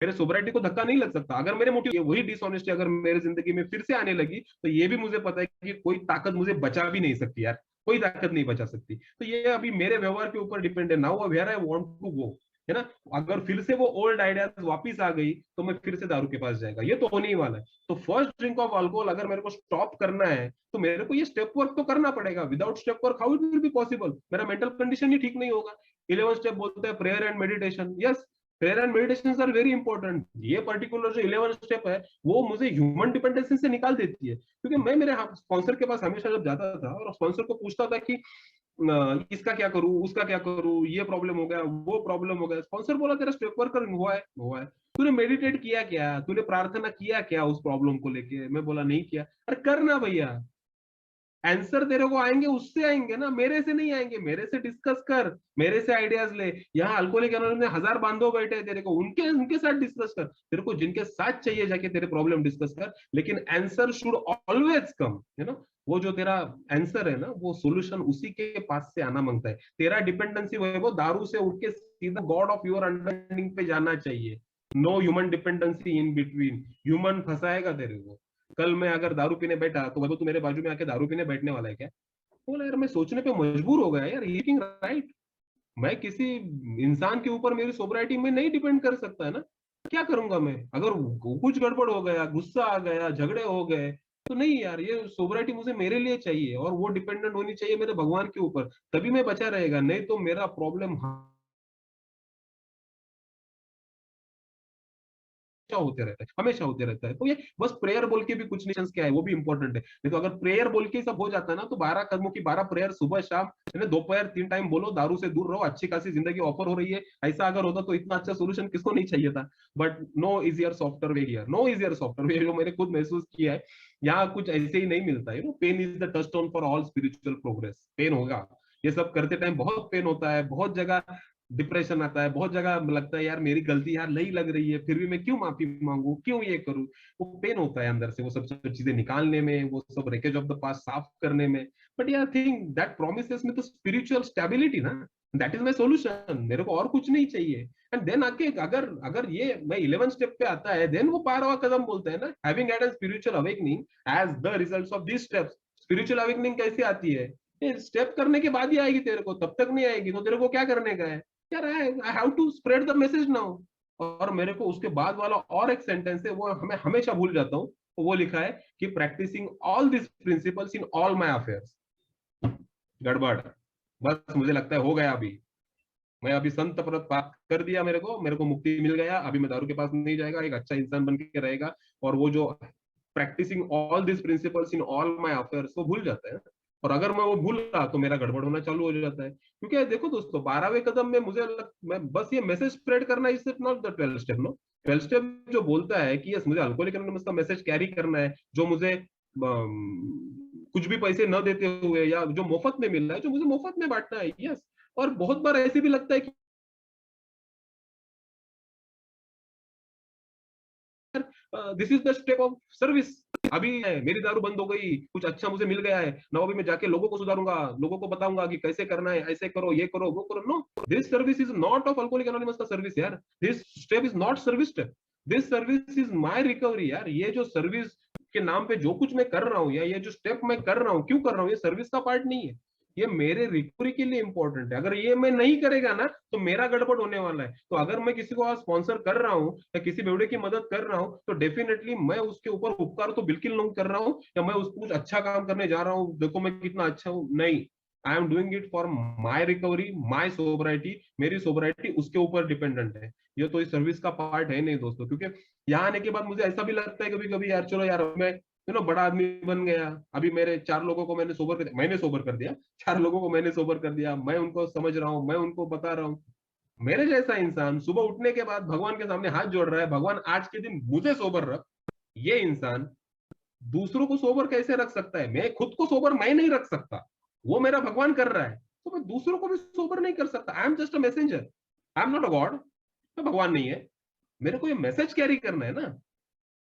मेरे सोबराइटी को धक्का नहीं लग सकता। अगर मेरे मोटिव वही डिसऑनेस्टी अगर मेरे जिंदगी में फिर से आने लगी, तो ये भी मुझे पता है कि कोई ताकत मुझे बचा भी नहीं सकती यार, कोई ताकत नहीं बचा सकती। तो ये अभी मेरे व्यवहार के ऊपर डिपेंड है, now where I want to go, है ना। अगर फिर से वो ओल्ड आइडियाज वापस आ गई तो मैं फिर से दारू के पास जाएगा, ये तो होने ही वाला है। तो फर्स्ट ड्रिंक ऑफ अल्कोहल अगर मेरे को स्टॉप करना है तो मेरे को ये स्टेप वर्क तो करना पड़ेगा। Without step work how it will be possible, मेरा मेंटल कंडीशन ही ठीक नहीं होगा। 11 स्टेप बोलते हैं prayer and meditation, yes prayer and meditation are very important. ये पर्टिकुलर जो 11 स्टेप है वो मुझे ह्यूमन डिपेंडेंसी से निकाल देती है, क्योंकि मैं मेरे स्पॉन्सर के पास हमेशा जब जाता था और स्पॉन्सर को पूछता था कि इसका क्या करूं, उसका क्या करूं, ये प्रॉब्लम हो गया, वो प्रॉब्लम हो गया, स्पॉन्सर बोला तेरा स्टेप वर्कर हुआ है, तूने मेडिटेट किया क्या, तूने प्रार्थना किया क्या उस प्रॉब्लम को लेके। मैं बोला नहीं किया। अरे करना भैया, आंसर तेरे को आएंगे उससे आएंगे ना, मेरे से नहीं आएंगे। मेरे से डिस्कस कर, मेरे से आइडियाज ले। यहाँ अल्कोहलिक एनोनिमस में 1000 बांधो बैठे तेरे को, उनके उनके साथ डिस्कस कर। तेरे को जिनके साथ चाहिए जाके तेरे प्रॉब्लम डिस्कस कर, लेकिन आंसर शुड ऑलवेज कम, है ना। वो जो तेरा आंसर है ना, वो सोल्यूशन उसी के पास से आना मांगता है। तेरा डिपेंडेंसी वो दारू से उठ के सीधा गॉड ऑफ योर अंडरस्टैंडिंग पे जाना चाहिए। No human dependency in between. Human फंसाएगा तेरे को। कल मैं अगर दारू पीने बैठा तो वैभव तू मेरे बाजू में आके दारू पीने बैठने वाला है क्या? बोला यार मैं सोचने पे मजबूर हो गया यार, ये राइट। मैं किसी इंसान के ऊपर मेरी सोबराइटी में नहीं डिपेंड कर सकता है ना। क्या करूंगा मैं अगर कुछ गड़बड़ हो गया, गुस्सा आ गया, झगड़े हो गए, तो नहीं यार, ये सोबराइटी मुझे मेरे लिए चाहिए और वो डिपेंडेंट होनी चाहिए मेरे भगवान के ऊपर, तभी मैं बचा रहेगा। नहीं तो मेरा प्रॉब्लम हमेशा होते रहता है। तो ये बस प्रेयर बोल के भी कुछ नहीं, क्या है वो भी इंपॉर्टेंट है। नहीं तो अगर प्रेयर बोल के सब हो जाता है ना, तो 12 कदमों की 12 प्रेयर सुबह शाम, दोपहर 3 टाइम बोलो, दारू से दूर रहो, अच्छी खासी जिंदगी ऑफर हो रही है। ऐसा अगर होता तो इतना अच्छा सोल्यूशन किसको नहीं चाहिए था। But no easier software way here, no easier software way, जो मैंने खुद महसूस किया है। यहाँ कुछ ऐसे ही नहीं मिलता है। Pain is the touchstone for all spiritual progress. Pain होगा, ये सब करते टाइम बहुत पेन होता है, बहुत जगह डिप्रेशन आता है, बहुत जगह लगता है यार मेरी गलती यार नहीं लग रही है, फिर भी मैं क्यों माफी मांगू, क्यों ये करूं। वो पेन होता है अंदर से, वो सब चीजें निकालने में, वो सब रेकेज ऑफ द पास्ट साफ करने में। बट यार थिंक दैट प्रोमिसेस में तो स्पिरिचुअल स्टेबिलिटी ना, दैट इज माय सॉल्यूशन। मेरे को और कुछ नहीं चाहिए। एंड देन आके अगर अगर ये मैं 11 स्टेप पे आता है, देन वो 12वां कदम बोलते हैं ना, having had a spiritual awakening as the results of this steps. Spiritual awakening कैसे आती है? स्टेप करने के बाद ही आएगी तेरे को, तब तक नहीं आएगी। तो तेरे को क्या करने का है यार? I have to spread the message now. और मेरे को उसके बाद वाला और एक सेंटेंस है, वो हमें हमेशा भूल जाता हूँ। तो वो लिखा है कि practicing all this principles in all my affairs. गड़बड़। बस मुझे लगता है हो गया अभी। मैं अभी संत पद प्राप्त कर दिया, मेरे को मुक्ति मिल गया। अभी मैं दारू के पास नहीं जाएगा, एक अच्छा इंसान बन के रहेगा। और वो जो practicing all this principles in all my affairs, वो भूल जाता है। और अगर मैं वो भूल रहा तो मेरा गड़बड़ होना चालू हो जाता है। क्योंकि देखो दोस्तों, 12वें कदम में मैं बस ये मैसेज स्प्रेड करना, is not the 12 step. No, 12 step जो बोलता है कि यस मुझे अल्कोहलिक एनोनिमस का मैसेज कैरी करना है, जो मुझे कुछ भी पैसे न देते हुए, या जो मुफ्त में मिल रहा है, जो मुझे मुफ्त में बांटना है, यस। और बहुत बार ऐसे भी लगता है कि this is the step of service. अभी मेरी दारू बंद हो गई, कुछ अच्छा मुझे मिल गया है, ना अभी मैं जाके लोगों को सुधारूंगा, लोगों को बताऊंगा कि कैसे करना है, ऐसे करो, ये करो, वो करो। No, this service is not of alcoholic anonymous का सर्विस यार। This step is not service step, this service is my recovery यार। ये जो सर्विस के नाम पे जो कुछ मैं कर रहा हूँ, या ये जो स्टेप मैं कर रहा हूँ, क्यों कर रहा हूँ, ये सर्विस का पार्ट नहीं है। ये मेरे रिकवरी के लिए इंपॉर्टेंट है। अगर ये मैं नहीं करेगा ना, तो मेरा गड़बड़ होने वाला है। तो अगर मैं किसी को आज स्पॉन्सर कर रहा हूँ या किसी बेवड़े की मदद कर रहा हूँ, तो डेफिनेटली मैं उसके ऊपर उपकार तो बिल्कुल नहीं कर रहा हूँ, या मैं उसको कुछ अच्छा काम करने जा रहा हूँ, देखो मैं कितना अच्छा हूँ, नहीं। I am doing it for my recovery, my sobriety. मेरी सोबराइटी उसके ऊपर डिपेंडेंट है। ये तो इस सर्विस का पार्ट है नहीं दोस्तों। क्योंकि यहाँ आने के बाद मुझे ऐसा भी लगता है कभी कभी यार, चलो यार मैं बड़ा आदमी बन गया। अभी मेरे 4 लोगों को मैंने सोबर कर दिया। 4 लोगों को मैंने सोबर कर दिया, मैं उनको समझ रहा हूँ, मैं उनको बता रहा हूँ। मेरे जैसा इंसान सुबह उठने के बाद भगवान के सामने हाथ जोड़ रहा है, भगवान आज के दिन मुझे सोबर रख। ये इंसान दूसरों को सोबर कैसे रख सकता है? मैं खुद को सोबर मैं नहीं रख सकता, वो मेरा भगवान कर रहा है, तो मैं दूसरों को भी सोबर नहीं कर सकता। I am just a messenger, I am not a God. मैं भगवान नहीं है। मेरे को ये मैसेज कैरी करना है ना,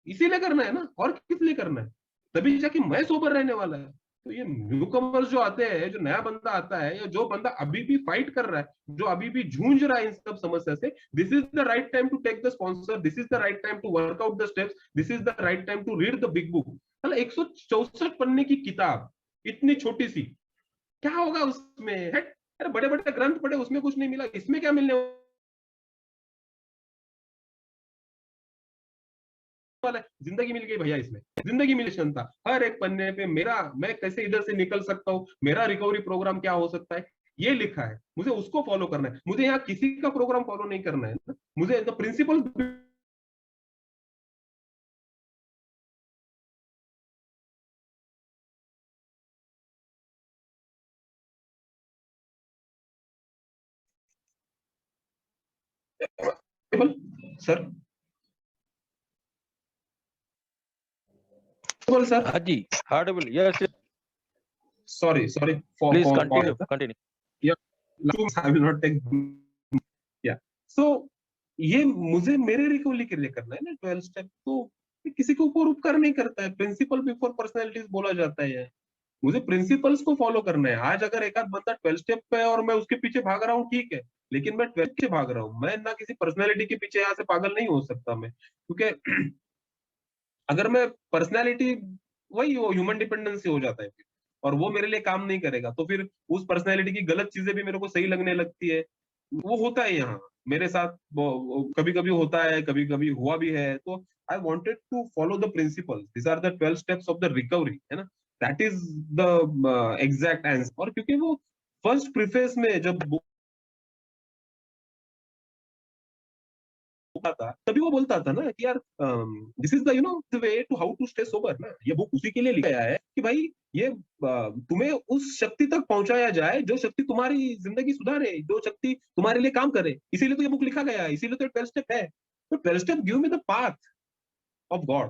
इसीलिए करना है ना, और किस लिए करना है? तभी जाके मैं सोबर रहने वाला है। तो ये न्यू कमर्स जो आते हैं, जो नया बंदा आता है, या जो बंदा अभी भी फाइट कर रहा है, जो अभी भी जूझ रहा है इन सब समस्या से, this is the right time to take the sponsor, this is the right time to work out the steps, this is the right time to read the big book. मतलब 164 पन्ने की किताब, इतनी छोटी सी, क्या होगा उसमें? अरे बड़े बड़े ग्रंथ पढ़े, उसमें कुछ नहीं मिला, इसमें क्या मिलने वाला है, जिंदगी मिल गई भैया इसमें, जिंदगी मिशन था हर एक पन्ने पे मेरा, मैं कैसे इधर से निकल सकता हूँ, मेरा रिकवरी प्रोग्राम क्या हो सकता है, ये लिखा है, मुझे उसको फॉलो करना है, मुझे यहाँ किसी का प्रोग्राम फॉलो नहीं करना है ना, मुझे तो प्रिंसिपल सर, सर, हाँ जी, audible. Yes, yes. Sorry sorry for Please for continue. For Continue. I will not take, या सो ये मुझे मेरे रिकवरी के लिए करना है ना 12 स्टेप, तो किसी के ऊपर उपकार नहीं करता है, प्रिंसिपल बिफोर पर्सनैलिटीज बोला जाता है, मुझे प्रिंसिपल्स को फॉलो करना है। आज अगर एक आध बंदा 12 स्टेप पे है और मैं उसके पीछे भाग रहा हूँ, ठीक है, लेकिन मैं 12 के भाग रहा हूँ, मैं ना किसी पर्सनैलिटी के पीछे यहाँ से पागल नहीं हो सकता मैं, क्योंकि अगर मैं पर्सनैलिटी, वही वो ह्यूमन डिपेंडेंसी हो जाता है फिर, और वो मेरे लिए काम नहीं करेगा, तो फिर उस पर्सनैलिटी की गलत चीजें भी मेरे को सही लगने लगती है, वो होता है यहाँ मेरे साथ, कभी कभी होता है, कभी कभी हुआ भी है, तो I wanted to follow the principle, this are the 12 steps of the recovery, है ना, that is the exact answer. और क्योंकि वो फर्स्ट प्रीफेस में जब था, तभी वो बोलता था ना कि यार this is the the way to how to stay sober ना, ये बुक उसी के लिए लिखा गया है कि भाई ये तुम्हें उस शक्ति तक पहुंचाया जाए जो शक्ति तुम्हारी जिंदगी सुधारे, जो शक्ति तुम्हारे लिए काम करे, इसीलिए तो ये बुक लिखा गया है, इसीलिए तो 12 स्टेप है, तो 12 step give me the path of God,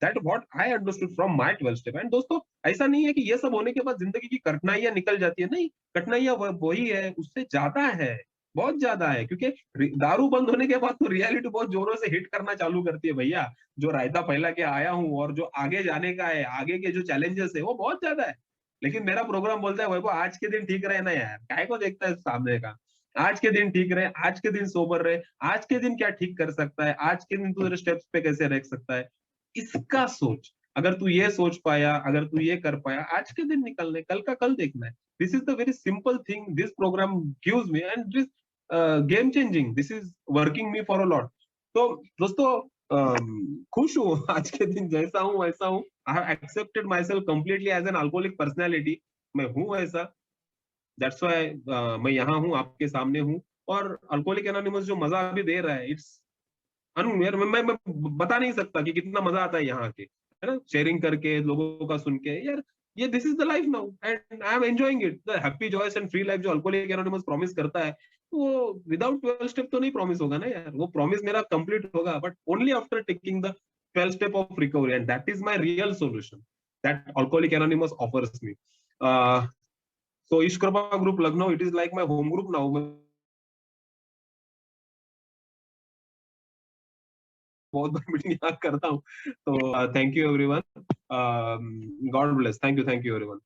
that what I understood from my 12 step. And दोस्तों, ऐसा नहीं है कि ये सब होने के बाद जिंदगी की कठिनाइयां निकल जाती है, नहीं, कठिनाइयां वही है, उससे ज्यादा है, बहुत ज्यादा है, क्योंकि दारू बंद होने के बाद तो रियलिटी बहुत जोरों से हिट करना चालू करती है भैया, जो रायता फैला के आया हूँ और जो आगे जाने का है, आगे के जो चैलेंजेस है वो बहुत ज्यादा है, लेकिन मेरा प्रोग्राम बोलता है वैभव आज के दिन ठीक रहे ना यार, काय को देखता है सामने का, आज के दिन ठीक रहे, आज के दिन सोबर रहे, आज के दिन क्या ठीक कर सकता है, आज के दिन तू तेरे स्टेप्स पे कैसे रख सकता है, इसका सोच, अगर तू ये सोच पाया, अगर तू ये कर पाया, आज के दिन निकलने, कल का कल देखना है, this is the very simple thing this program gives me, and this game changing, this is working me for a lot. तो दोस्तों, खुश हूँ आज के दिन जैसा हूँ वैसा हूँ, I have accepted myself completely as an alcoholic personality, मैं हूँ ऐसा, दैट्स व्हाई मैं यहाँ हूँ, आपके सामने हूँ, और अल्कोहलिक एनोनिमस जो मजा अभी दे रहा है, इट्स अनु यार, मैं बता नहीं सकता कि कितना मजा आता है यहाँ के, है ना, शेयरिंग करके, लोगों का सुन के यार, ये this is the life now and I am enjoying it, the happy joyous and free life जो अल्कोहलिक एनोनिमस प्रॉमिस करता है, वो विदाउट 12 स्टेप तो नहीं प्रॉमिस होगा ना यार, वो प्रॉमिस मेरा कंप्लीट होगा but only after taking the 12 step of recovery, and that is my real solution that alcoholic anonymous offers me. So Ish Kripa group Lucknow, it is like my home group now, बहुत बार meeting यहाँ करता हूँ, तो thank you everyone, God bless, thank you everyone.